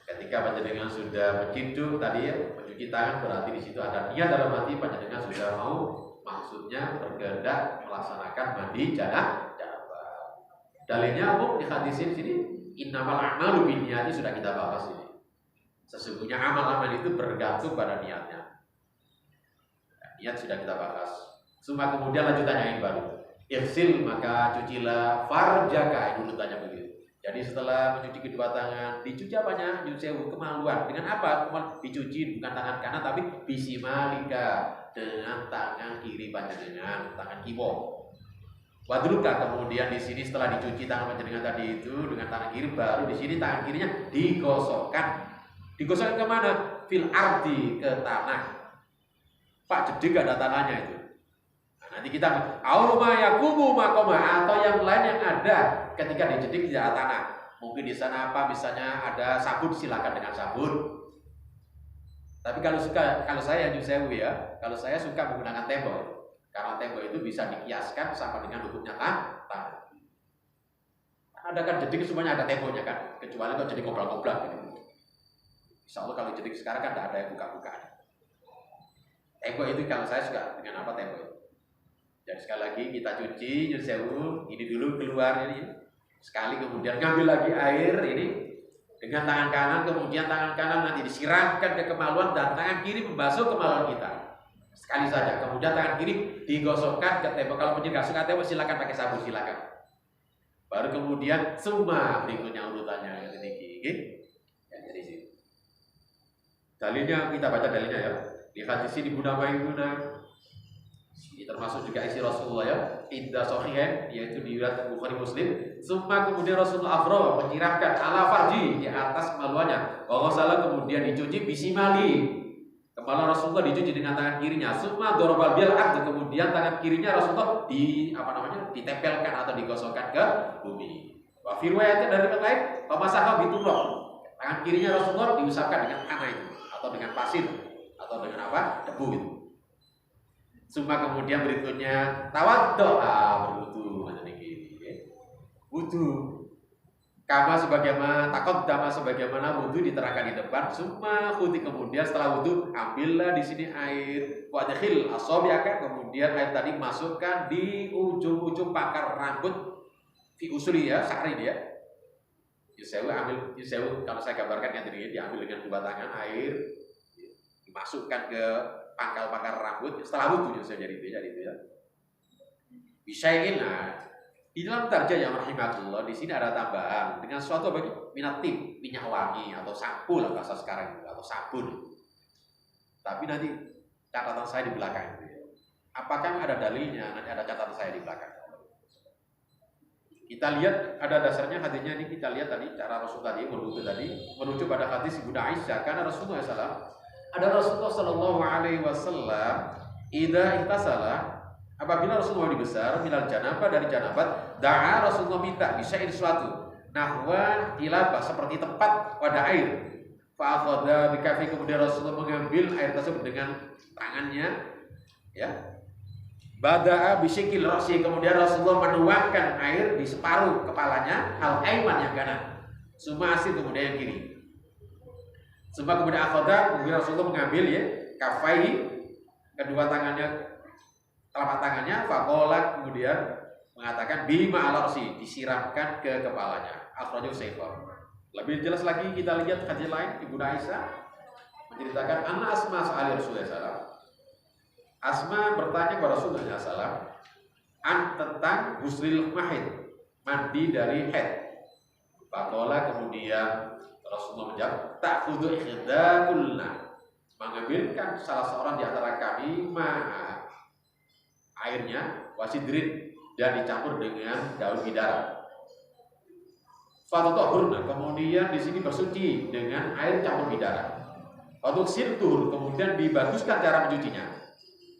Speaker 2: ketika panjenengan sudah menciduk tadi ya, mencuci tangan berarti di situ ada niat dalam hati panjenengan sudah mau maksudnya berkehendak melaksanakan mandi janabah. Dalilnya umum di hadisin sini innamal a'malu binniyati sudah kita bahas ini. Sesungguhnya amal-amal itu bergantung pada niatnya. Niat sudah kita bahas. Semua kemudian lanjutannya yang baru. Ihsil maka cucilah farjaka dulu tanya begitu. Jadi setelah mencuci kedua tangan, dicuci apanya? Dicuci kemaluan. Dengan apa? Dicuci bukan tangan kanan tapi bisimalika dengan tangan kiri panjenengan, tangan kibo. Wadruka kemudian di sini setelah dicuci tangan panjenengan tadi itu dengan tangan kiri baru di sini tangan kirinya digosokkan. Digosokkan kemana? Fil ardi ke tanah. Pak jadi gak ada tanahnya itu. Nanti kita auma yakubu makoma atau yang lain yang ada ketika dijedik di tanah. Mungkin di sana apa misalnya ada sabun silakan dengan sabun. Tapi kalau saya kalau saya suka menggunakan tembok karena tembok itu bisa dikiaskan sama dengan hukumnya tanah. Ada kan jedik semuanya ada temboknya kan, kecuali kalau jadi gobrak-gobrak gitu. Insya Allah kalau jedik sekarang kan tidak ada yang buka-buka. Tembok itu kalau saya suka dengan apa tembok itu. Dan sekali lagi kita cuci nyusewu ini dulu keluar ini sekali kemudian ngambil lagi air ini dengan tangan kanan kemudian tangan kanan nanti disiramkan ke kemaluan dan tangan kiri membasuh kemaluan kita sekali saja kemudian tangan kiri digosokkan ke tembok. Kalau punya nggak suka tembok silakan pakai sabun silakan. Baru kemudian semua berikutnya urutannya yang tinggi ya, jadi sih dalilnya kita baca dalilnya ya. Lihat di sini Bunda Maimunah. Ini termasuk juga isi Rasulullah ya. Indah Sohihen yaitu di riwayat Bukhari Muslim. Summa kemudian Rasulullah afro menyiramkan ala farji di atas kemaluannya. Wa salah kemudian dicuci bisimali. Kepala Rasulullah dicuci dengan tangan kirinya. Summa dorobal bil ard kemudian tangan kirinya Rasulullah ditempelkan atau digosokkan ke bumi. Wa fi riwayatin dari yang lain pemasaha biturab. Tangan kirinya Rasulullah diusapkan dengan tanah itu atau dengan pasir atau dengan apa? Debu gitu. Suma kemudian berikutnya tawaddo berwudu macam ini. Wudu kama sebagaimana taqaddama sebagaimana wudu diterangkan di depan. Suma khudi kemudian setelah wudu ambillah di sini air wadkhil asabiaka kemudian air tadi masukkan di ujung-ujung pakar rambut fi usuli ya sa'ri dia. Yusewu kalau saya gambarkan yang tadi diambil dengan dua tangan air dimasukkan ke pangkal-pangkal rambut setelah wudhu saya jadi itu ya. Bisyai'in. Di dalam tarjah yang rahimahullah di sini ada tambahan dengan suatu bagi minatib, minyak wangi atau sampo lah bahasa sekarang atau sabun. Tapi nanti catatan saya di belakang. Apakah ada dalilnya? Nanti ada catatan saya di belakang. Kita lihat ada dasarnya hadisnya ini, kita lihat tadi cara Rasul tadi merujuk pada hadis Ibnu Aisyah karena Rasulullah Sallallahu Alaihi Wasallam idza ihtasala, apabila Rasulullah mandi besar minal janabah dari janabat, da'a Rasulullah minta bisya'in suatu nahwa ilabah seperti tempat pada air. Fa akhadha bikafi, kemudian Rasulullah mengambil air tersebut dengan tangannya, ya. Bada'a bisyikil ra'si, kemudian Rasulullah menuangkan air di separuh kepalanya, al aiman yang kanan. Suma asir kemudian yang kiri. Suma kemudian akhadha, kemudian Rasulullah mengambil ya kafai, kedua tangannya, telapak tangannya, faqala, kemudian mengatakan bima al-ra'si, disiramkan ke kepalanya. Akhrajahu Syaikhan. Lebih jelas lagi kita lihat hadis lain Ibnu Aisyah menceritakan anna Asma sa'ali Rasulullah SAW. Asma bertanya kepada Rasulullah SAW tentang ghuslil mahid, mandi dari haid. Faqala, kemudian Rasulullah menjawab, ta'khudhu ihdakunna, mengambilkan salah seorang di antara kami ma'a, airnya, wasidrin, dan dicampur dengan daun bidara. Fatutahurna, kemudian di sini bersuci dengan air campur bidara. Fatuksirtur, kemudian dibaguskan cara mencucinya.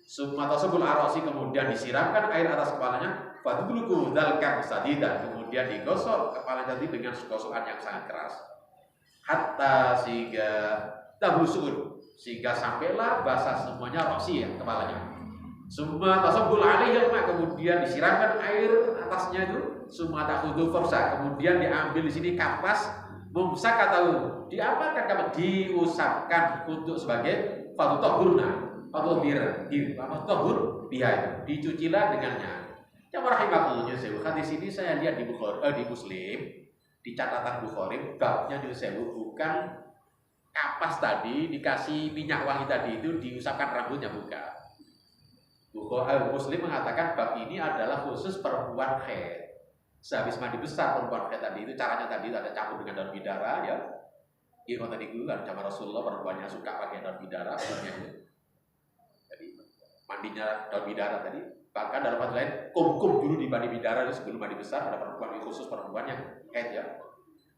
Speaker 2: Summa tasabul arasi, kemudian disiramkan air atas kepalanya. Fatudluku dalkan sadidan, kemudian digosok kepala jadi dengan gosokan yang sangat keras. Hatta sehingga tablusun, sehingga sampailah basah semuanya rasi ya kepalanya. Summa tasabul alaihi, kemudian disiramkan air atasnya itu. Summa takhudhu farsa, kemudian diambil di sini kapas, mumsak atau diapakan kapas, diusapkan untuk sebagai fatutahurna, fatutahir, biha, dicucilah dengannya. Yang rahimahullah hadis ini saya lihat di Bukhari, di Muslim, di catatan Bukhari, babnya di bukan kapas tadi dikasih minyak wangi tadi itu diusapkan rambutnya, bukan. Muslim mengatakan bab ini adalah khusus perempuan haid. Sehabis mandi besar perempuan haid tadi itu caranya tadi ada campur dengan daun bidara, ya. Iya, tadi itu kan sama Rasulullah perempuannya suka pakai daun bidara, jadi mandinya daun bidara tadi. Bahkan dalam hadis lain kum dulu di mandi bidara sebelum mandi besar, ada perempuan khusus perempuan yang haid, ya.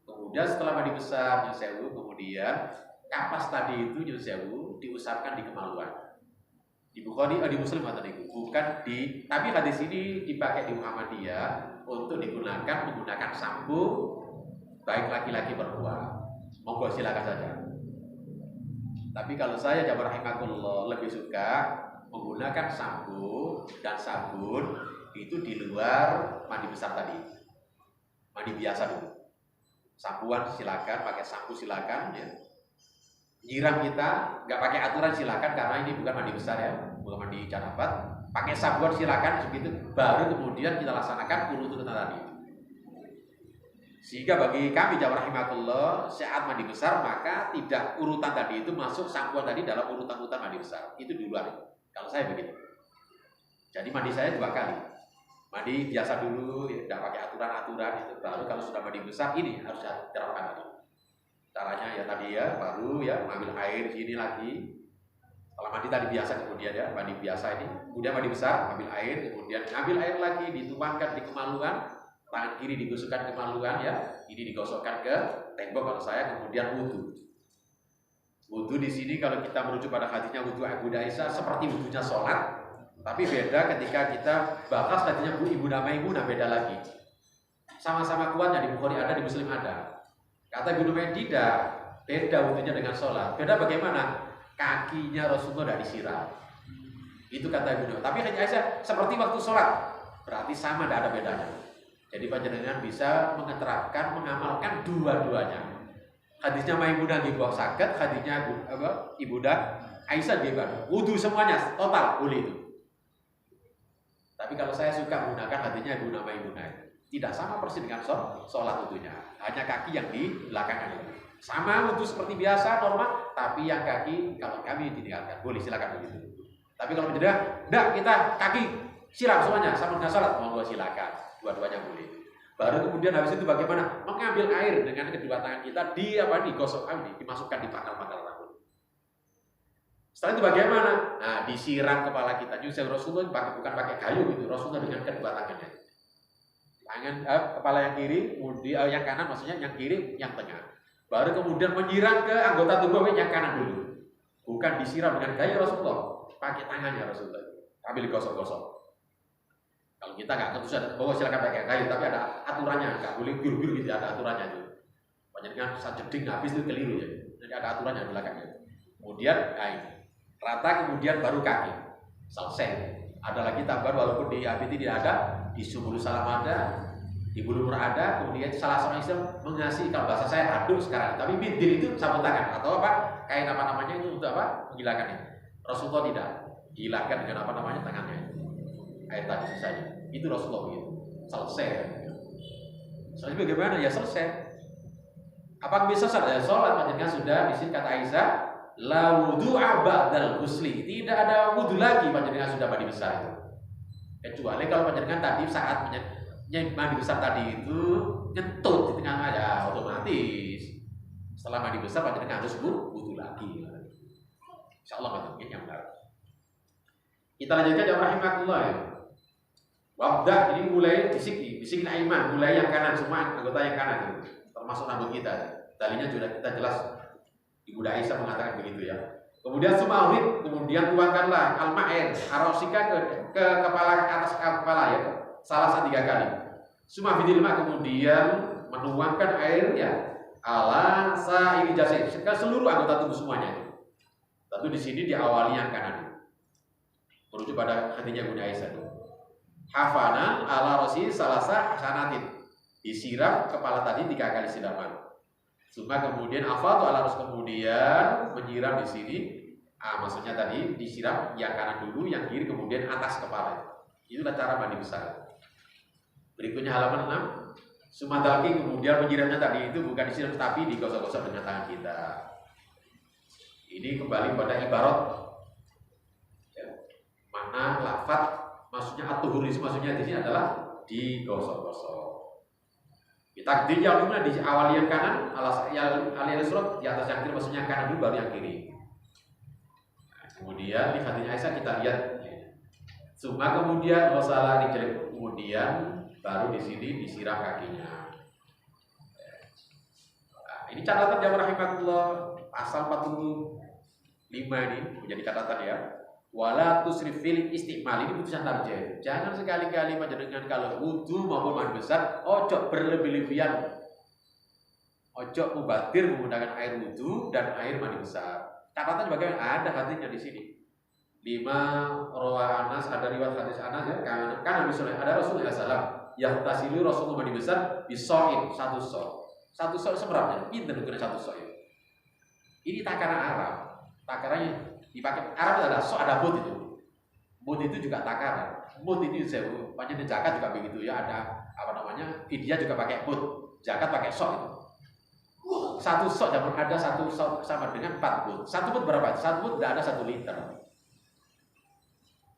Speaker 2: Kemudian setelah mandi besar nyusewu, kemudian kapas tadi itu nyusewu diusapkan di kemaluan. Di Bukhari, di Muslim tadi bukan di, tapi hadis ini dipakai di Muhammadiyah untuk menggunakan sampo baik laki-laki perempuan. Monggo silakan saja. Tapi kalau saya Jabar Rahimakumullah lebih suka menggunakan sampo dan sabun itu di luar mandi besar tadi. Mandi biasa dulu. Sampuan silakan, pakai sampo silakan, ya. Nyiram kita nggak pakai aturan silakan karena ini bukan mandi besar, ya, bukan mandi janabat. Pakai sabun silakan segitu, baru kemudian kita laksanakan urutan tadi. Sehingga bagi kami jamaah rahimakumullah, saat mandi besar maka tidak urutan tadi itu masuk sampuan tadi dalam urutan-urutan mandi besar. Itu duluan. Kalau saya begitu. Jadi mandi saya 2 kali. Mandi biasa dulu, ya, tidak pakai aturan-aturan itu. Baru kalau sudah mandi besar ini harus diterapkan tadi. Caranya ya tadi, ya, baru ya mengambil air sini lagi. Kalau mandi tadi biasa, kemudian ya mandi biasa ini, kemudian mandi besar, ambil air, kemudian ambil air lagi, dituangkan di kemaluan, tangan kiri digosokkan ke kemaluan, ya, ini digosokkan ke tembok kalau saya, kemudian wudu. Wudu di sini kalau kita merujuk pada hadisnya wudu Abu Aisyah seperti wudunya sholat, tapi beda ketika kita bahas hadisnya Ibu Maimunah, beda lagi. Sama-sama kuatnya di Bukhari ada, di Muslim ada. Kata Ibnu Maimunah tidak, beda wudunya dengan sholat. Beda bagaimana? Kakinya Rasulullah tidak disiram. Itu kata Ibnu. Tapi hanya Aisyah seperti waktu sholat, berarti sama, tidak ada bedanya. Jadi panjenengan bisa mengeterapkan, mengamalkan dua-duanya. Hadisnya Maimunah di bawah sakit, hadisnya Ibunda Aisyah di bawah. Wudu semuanya total boleh itu. Tapi kalau saya suka menggunakan hadisnya Ibunda Maimunah, tidak sama persis dengan sholat wudunya. Hanya kaki yang di belakang itu. Sama wudu seperti biasa normal, tapi yang kaki kalau kami ditinggalkan boleh, silakan begitu. Tapi kalau tidak kita kaki siram semuanya sama dengan salat, monggo silakan, dua-duanya boleh. Baru kemudian habis itu bagaimana? Mengambil air dengan kedua tangan kita digosok, dimasukkan di pangkal-pangkal rambut. Setelah itu bagaimana? Nah, disiram kepala kita. Juga Rasulullah bukan pakai kayu gitu, Rasulullah dengan kedua tangannya. Kepala yang kiri, kemudian yang kanan, maksudnya yang kiri, yang tengah. Baru kemudian menyiram ke anggota tubuh yang kanan dulu. Bukan disiram dengan kayu Rasulullah, pakai tangannya Rasulullah. Ambil gosok-gosok. Kalau kita nggak ketusan, silakan pakai kayu, tapi ada aturannya, nggak boleh biru-biru gitu, ada aturannya itu. Panjenengan saat jeding habis itu keliru ya. Jadi ada aturannya di belakangnya. Kemudian rata, kemudian baru kaki. Selesai. Ada lagi tambah walaupun di ABT tidak ada, di Subul Salam ada, di Bulu Nur ada, kemudian salah seorang Islam mengasih, kalau bahasa saya aduk sekarang, tapi bidil itu sapu tangan atau apa? Kayak namanya itu untuk apa? Menghilangkannya. Rasulullah tidak dihilangkan dengan apa namanya tangannya. Air tadi sisanya. Itu Rasulullah begitu. Selesai. Selesai bagaimana? Ya selesai. Apa bisa saja sholat? Panjenengan sudah di sini kata Aisyah, la wudu'a ba'dal ghusli. Tidak ada wudu lagi panjenengan sudah mandi besar itu. Kecuali kalau panjenengan tadi saat mandi besar tadi itu nyentut di tengah aja otomatis. Setelah mandi besar panjenengan harus wudu lagi. Insyaallah panjenengan yang benar. Kita lanjutkan jamaah rahimakumullah ya. Wabda ini mulai bisikin aiman, mulai yang kanan semua anggota yang kanan itu, termasuk rambut kita. Tadinya sudah kita jelas Ibu Aisyah mengatakan begitu ya. Kemudian sumaurid, kemudian tuangkanlah al-ma'in arosika ke kepala atas kepala ya, salah satu 3 kali. Sumafidil ma, kemudian menuangkan air ya ala sa'iri jasad ke seluruh anggota tubuh semuanya itu. Tentu di sini diawali yang kanan. Merujuk pada hatinya Bunda Aisyah itu. Hafanan ala rosi salasa hasanatin, disiram kepala tadi 3 kali siraman. Suma kemudian afal ala ros, kemudian menyiram di sini. Maksudnya tadi disiram yang kanan dulu, yang kiri kemudian atas kepala. Itulah cara mandi besar. Berikutnya halaman 6. Suma talqi, kemudian menyiramnya tadi itu bukan disiram tapi digosok-gosok dengan tangan kita. Ini kembali pada ibarat ya, mana lafaz. Maksudnya atuhur itu maksudnya di sini adalah digosok-gosok. Kita dijawabnya di awal yang kanan, alias surat di atas yang kiri, maksudnya yang kanan dulu baru yang kiri. Nah, kemudian di hadits Aisyah kita lihat, cuma kemudian masalah dijelek, kemudian baru di sini disiram kakinya. Nah, ini catatan jamaah rahimakumullah, pasal 45 ini menjadi catatan ya. Wala tusrif fil istiqmal, ini putusan tarjih. Jangan sekali-kali panjenengan kalau wudu maupun mandi besar ojo berlebih-lebihan. Ojo mubadir menggunakan air wudu dan air mandi besar. Catatan bagaimana? Ada hadisnya di sini. 5 rawa Anas, ada riwayat hadis Anas ya. Kan misalnya ada Rasulullah SAW yang tasilu Rasulullah mandi besar disoin 1 sok. 1 sok seberapa? Pinter ukuran 1 sok ya. Ini takaran Arab. Takarannya dipakai Arab ada sok, ada mud itu. Mud itu juga takaran. Mud itu sewu, banyak di zakat juga begitu ya, ada apa namanya? Fidyah juga pakai mud. Zakat pakai sok itu. 1 sok zaman ada 1 sok sama dengan 4 mud. 1 mud berapa? 1 mud tidak ada 1 liter.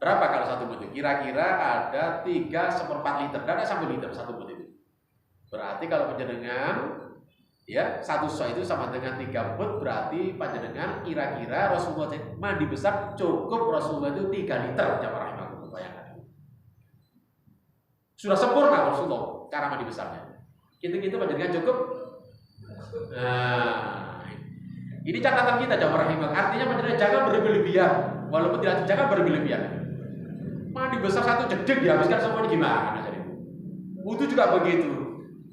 Speaker 2: Berapa kalau 1 mud itu? Kira-kira ada 3/4 liter. Tidak ada 1 liter 1 mud itu. Berarti kalau panjenengan ya 1 sok itu sama dengan 3 mud, berarti panjenengan kira-kira Rasulullah mandi besar cukup Rasulullah itu 3 liter jamaah rahimakumullah, bayangkan. Sudah sempurna Rasulullah cara mandi besarnya. Gitu-gitu panjenengan cukup. Nah, ini catatan kita jamaah rahimakumullah. Artinya panjenengan jangan berlebihan, walaupun tidak jangan berlebihan. Mandi besar 1 jedek dihabiskan semuanya gimana jadi? Wudu juga begitu.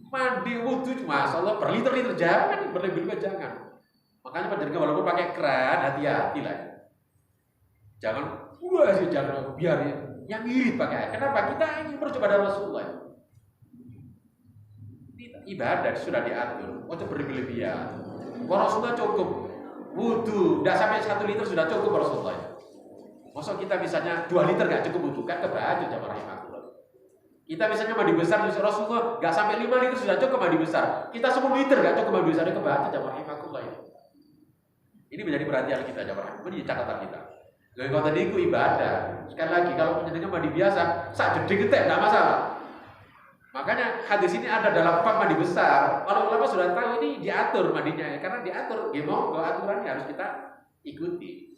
Speaker 2: Mandi wudu Masya Allah berliter-liter, jangan berlebihan, jangan. Makanya panjenengan walaupun pakai keran hati-hati lah. Jangan sih jangan biar yang irit pakai. Kenapa? Kita ingin merujuk pada Rasulullah. Ibadah sudah diatur, untuk berlebihan. Rasulullah cukup wudu, tidak sampai 1 liter sudah cukup Rasulullah. Masa kita misalnya 2 liter nggak cukup wudu, kan kebaca jamaah rahimakumullah. Kita misalnya mandi besar, Rasulullah nggak sampai 5 liter sudah cukup mandi besar. Kita 10 liter nggak cukup mandi besar, kebaca jamaah rahimakumullah ini. Ini menjadi perhatian kita jamaah, menjadi catatan kita. Lha kok tadi itu ibadah. Sekali lagi kalau penjenengan mandi biasa, sak jeding entek enggak masalah. Makanya hadis ini ada dalam bab mandi besar. Kalau ulama sudah tahu ini diatur mandinya ya, karena diatur. Ya monggo aturannya harus kita ikuti.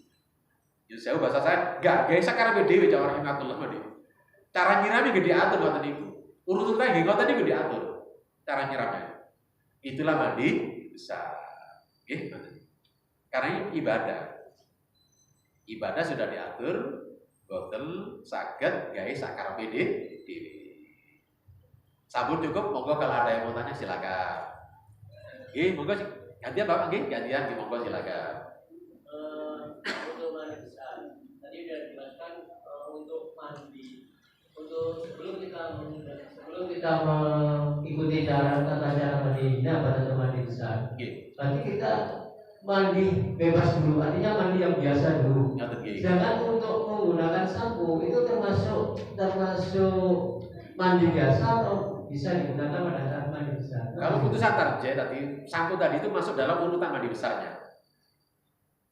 Speaker 2: Jadi saya bahasa saya enggak guys sekarang dhewe cara rahmatullah mandi. Cara nyirami gede diatur ngoten niku. Urutan nggih ngoten niku diatur. Cara nyiramnya. Itulah mandi besar. Nggih, karena ini ibadah. Ibadah sudah diatur, boten saged gawe sakarepe dhewe. Sabun cukup, monggo kalau ada yang mau tanya silakan. Nggih, monggo gantian Bapak nggih, gantian monggo silakan.
Speaker 3: Untuk mandi besar, tadi sudah dijelaskan untuk mandi. Untuk sebelum kita mengikuti tata cara mandi ini pada mandi besar. Berarti kita mandi bebas dulu, artinya mandi yang biasa dulu. Sedangkan untuk menggunakan sampo itu termasuk mandi biasa atau bisa digunakan pada saat mandi besar.
Speaker 2: Kalau putusan tarjih tadi, sampo tadi itu masuk dalam urutan mandi besarnya.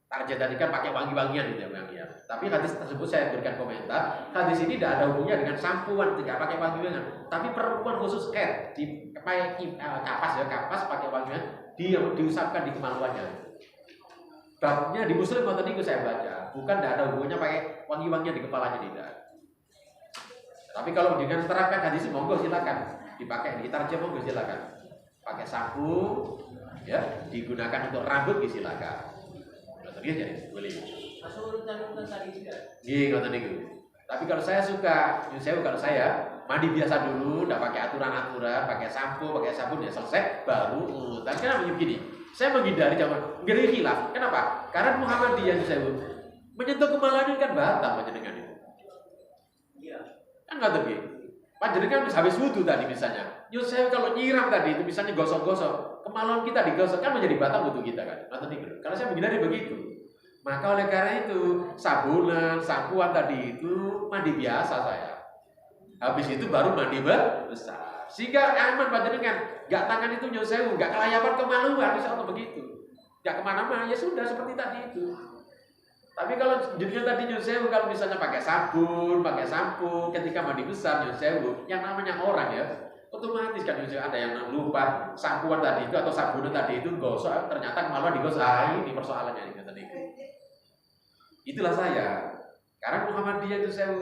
Speaker 2: Tarjih tadi kan pakai wangi-wangian gitu ya. Tapi hadis tersebut saya berikan komentar, hadis ini tidak ada hubungannya dengan sampuan, tidak pakai wangi-wangian. Tapi perempuan khusus pakai kapas pakai wangi-wangian, diusapkan di kemaluannya. Babnya di Muslim waktu itu saya baca, bukan tidak ada hubungannya pakai wangi-wangian di kepalanya tidak. Tapi kalau dengan terapkan hadis monggo silakan dipakai di tarjih monggo silakan. Pakai sampo ya, digunakan untuk rambut silakan. Ngoten nggih jadi boleh.
Speaker 3: Masuk urutan tadi juga.
Speaker 2: Nggih ngoten niku. Tapi kalau saya suka, kalau saya mandi biasa dulu, tidak pakai aturan-aturan, pakai sampo, pakai sabun ya selesai, baru urutan. Kenapa begini? Saya menghindari zaman ngeri khilaf. Kenapa? Karena Muhammadiyah saya menyentuh kemaluan kan batal panjenengan itu.
Speaker 3: Iya.
Speaker 2: Kan nggak terbi. Panjenengan habis wudu tadi misalnya. Saya kalau nyiram tadi itu misalnya gosok-gosok, kemaluan kita digosok kan menjadi batal wudu kita kan. Kalau saya menghindari begitu. Maka oleh karena itu sabunan, sampuan tadi itu mandi biasa saya. Habis itu baru mandi besar. Sehingga aman panjenengan. Gak tangan itu nyosewu, gak kelayapan kemaluan, insya Allah begitu. Gak kemana-mana, ya sudah seperti tadi itu. Tapi kalau jenengan tadi nyosewu, kalau misalnya pakai sabun, pakai sampo, ketika mandi besar nyosewu, yang namanya orang ya, otomatis kan ada yang lupa sampuan tadi itu atau sabunan tadi itu gosok, ternyata kemaluan digosok. Ini persoalannya ini tadi. Itulah saya. Karena Muhammadiyah itu saya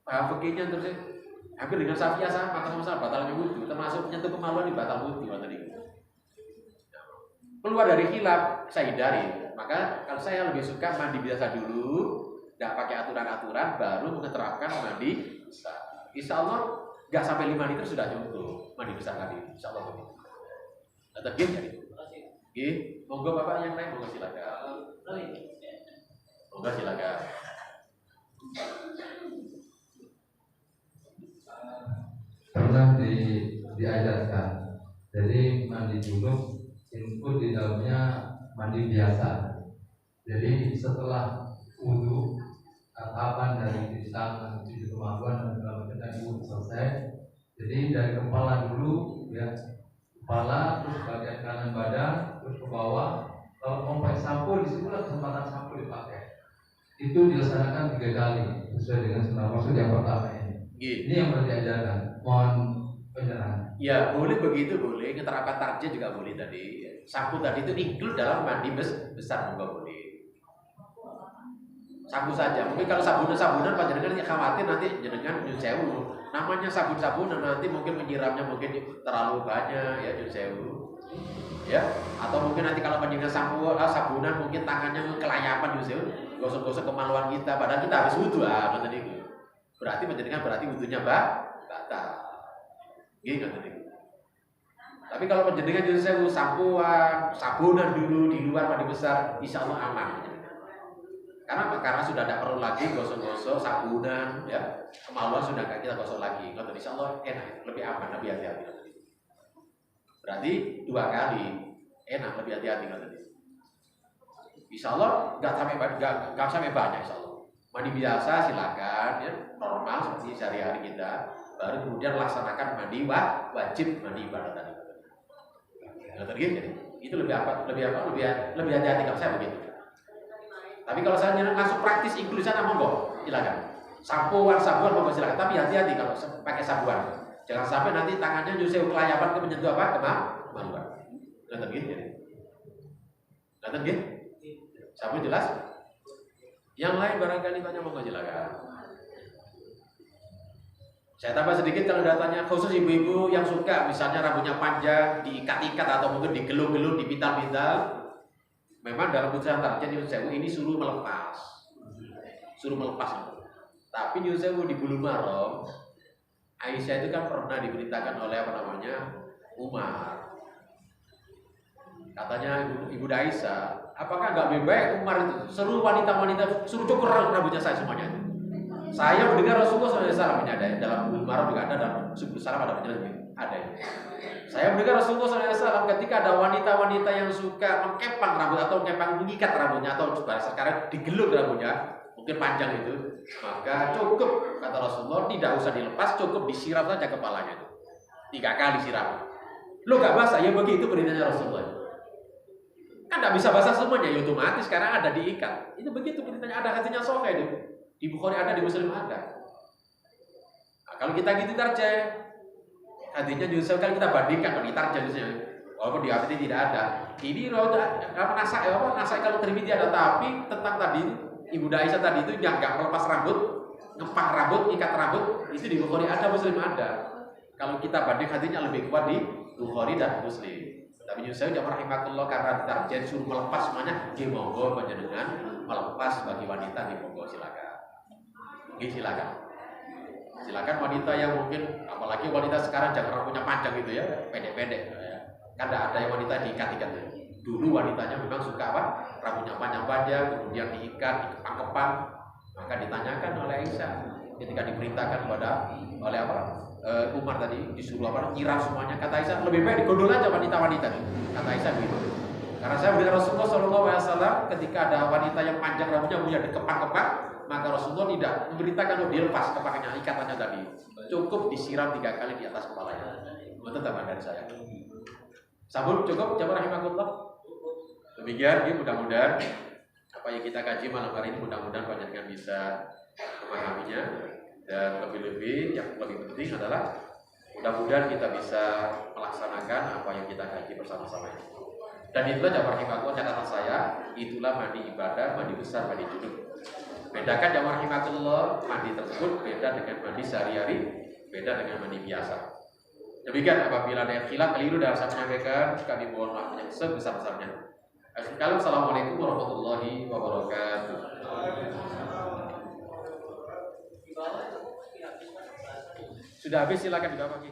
Speaker 2: paham fikihnya terus hampir dengan Syafi'iyah sama batalnya wudu, termasuk menyentuh kemaluan di batal wudu tadi. Keluar dari khilaf saya hindari. Maka kalau saya lebih suka mandi biasa dulu, tidak pakai aturan-aturan, baru menerapkan mandi besar. Insya Allah nggak sampai 5 liter sudah cukup mandi besar tadi. Insya Allah begitu. Tetap game jadi. Oke, monggo Bapak yang lain monggo silakan. Monggo silakan.
Speaker 4: Pernah diajarkan, jadi mandi junub itu di dalamnya mandi biasa. Jadi setelah wudhu, tahapan dari tangan, cuci kemaluan dan segala macam tadi selesai. Jadi dari kepala dulu, ya kepala, terus bagian kanan badan, terus ke bawah. Kalau mau pakai sampo, disitulah kesempatan sampo dipakai. Itu dilaksanakan 3 kali sesuai dengan sunnah Rasul yang pertama ini. Ini yang perlu diajarkan. Mohon pencerahan.
Speaker 2: Ya boleh begitu, boleh. Keterapkan tarjih juga boleh tadi. Sampo tadi itu include dalam mandi besar juga boleh. Sampo saja. Mungkin kalau sabunan panjenengan khawatir nanti jenengan nyusewu. Namanya sabun-sabunan nanti mungkin menyiramnya mungkin terlalu banyak ya nyusewu. Ya, atau mungkin nanti kalau panjenengan sabunan mungkin tangannya kelayapan nyusewu, gosok-gosok kemaluan kita padahal kita habis wudu tadi. Berarti panjenengan wudunya batal. Gitu tadi. Tapi kalau panjenengan nyusewu sampuan, sabunan dulu di luar mandi besar, insya Allah aman. Karena sudah tidak perlu lagi gosok-gosok sabunan, ya kemaluan sudah nggak kita gosok lagi. Kalau insya Allah enak, lebih aman, lebih hati-hati. Berarti 2 kali enak, lebih hati-hati tadi. Insya Allah nggak sampai banyak, insya Allah. Mandi biasa silakan, ya normal seperti sehari-hari kita. Baru kemudian laksanakan mandi wajib mandi ibadah tadi. Jadi itu lebih hati-hati kalau saya begitu. Tapi kalau saya langsung praktis include sana monggo, silakan. Sabuan monggo silakan. Tapi hati-hati kalau pakai sabuan. Jangan sampai nanti tangannya nyusul kelayapan ke menyentuh apa? Kemaluan. Ngerti gitu. Ngerti gitu? Sabu jelas? Yang lain barangkali tanya monggo silakan. Saya tambah sedikit kalau datanya khusus ibu-ibu yang suka misalnya rambutnya panjang, diikat-ikat atau mungkin digelung-gelung, dipintal-pintal. Memang dalam putusan tarjiah Nyun Sewu ini suruh melepas. Tapi Nyun Sewu di Bulu Maram, Aisyah itu kan pernah diberitakan oleh Umar. Katanya Ibu Aisyah, apakah nggak lebih baik Umar itu suruh wanita-wanita suruh cukur rambutnya saya semuanya? Saya mendengar Rasulullah SAW ada dalam Bulu Maram juga ada, dalam Subul Salam ada penjelasan ada. Saya mendengar Rasulullah SAW ketika ada wanita-wanita yang suka mengkepang rambut atau mengikat rambutnya atau bahasa sekarang digelung rambutnya, mungkin panjang itu, maka cukup kata Rasulullah tidak usah dilepas, cukup disiram saja kepalanya itu 3 kali siram. Lo gak basah ya begitu beritanya Rasulullah. Kan gak bisa basah semuanya, ya otomatis sekarang ada diikat. Itu begitu beritanya, ada hadisnya sahih itu. Di Bukhari ada, di Muslim ada. Nah, kalau kita gitu tarjah, hadisnya justru kan kita bandingkan kalau ditarjah walaupun di hadis tidak ada. Ini nasai kalau Tirmidzi ada, tapi tentang tadi Ibu Aisyah tadi itu yang nggak melepas rambut, ngepang rambut, ikat rambut, itu di Bukhari ada, Muslim ada. Kalau kita banding hadisnya lebih kuat di Bukhari dan Muslim. Tapi Yusuf jangan rahimahullah karena ditarjah suruh melepas semuanya, monggo panjenengan melepas bagi wanita di monggo silakan. Silakan wanita yang mungkin, apalagi wanita sekarang jangan rambutnya panjang gitu ya, pendek-pendek. Kan ada yang wanita diikat-ikat. Dulu wanitanya memang suka apa? Rambutnya panjang-panjang, kemudian diikat, dikepang-kepang. Maka ditanyakan oleh Aisyah ketika diperintahkan oleh Umar tadi disuruh nyiram semuanya. Kata Aisyah lebih baik digondol aja wanita-wanita. Kata Aisyah begitu. Karena saya mendengar Rasulullah SAW ketika ada wanita yang panjang rambutnya punya dikepang-kepang, maka Rasulullah tidak memberitakan untuk dilepas kepakannya, ikatannya tadi. Cukup disiram 3 kali di atas kepalanya. Itu tambahan dari saya. Sabun cukup, jamaah rahimahullah. Demikian, mudah-mudahan apa yang kita kaji malam hari ini mudah-mudahan panjenengan bisa memahaminya, dan lebih-lebih yang lebih penting adalah mudah-mudahan kita bisa melaksanakan apa yang kita kaji bersama-sama ini. Dan itulah jamaah rahimahullah catatan saya, itulah mandi ibadah, mandi besar, mandi junub. Bedakan jamaah rahimahullah, mandi tersebut beda dengan mandi sehari-hari, beda dengan mandi biasa. Demikian apabila ada yang khilaf keliru dalam saya menyampaikan, kami mohon maaf yang sebesar-besarnya. Assalamualaikum warahmatullahi wabarakatuh. Sudah habis, silakan dibawa.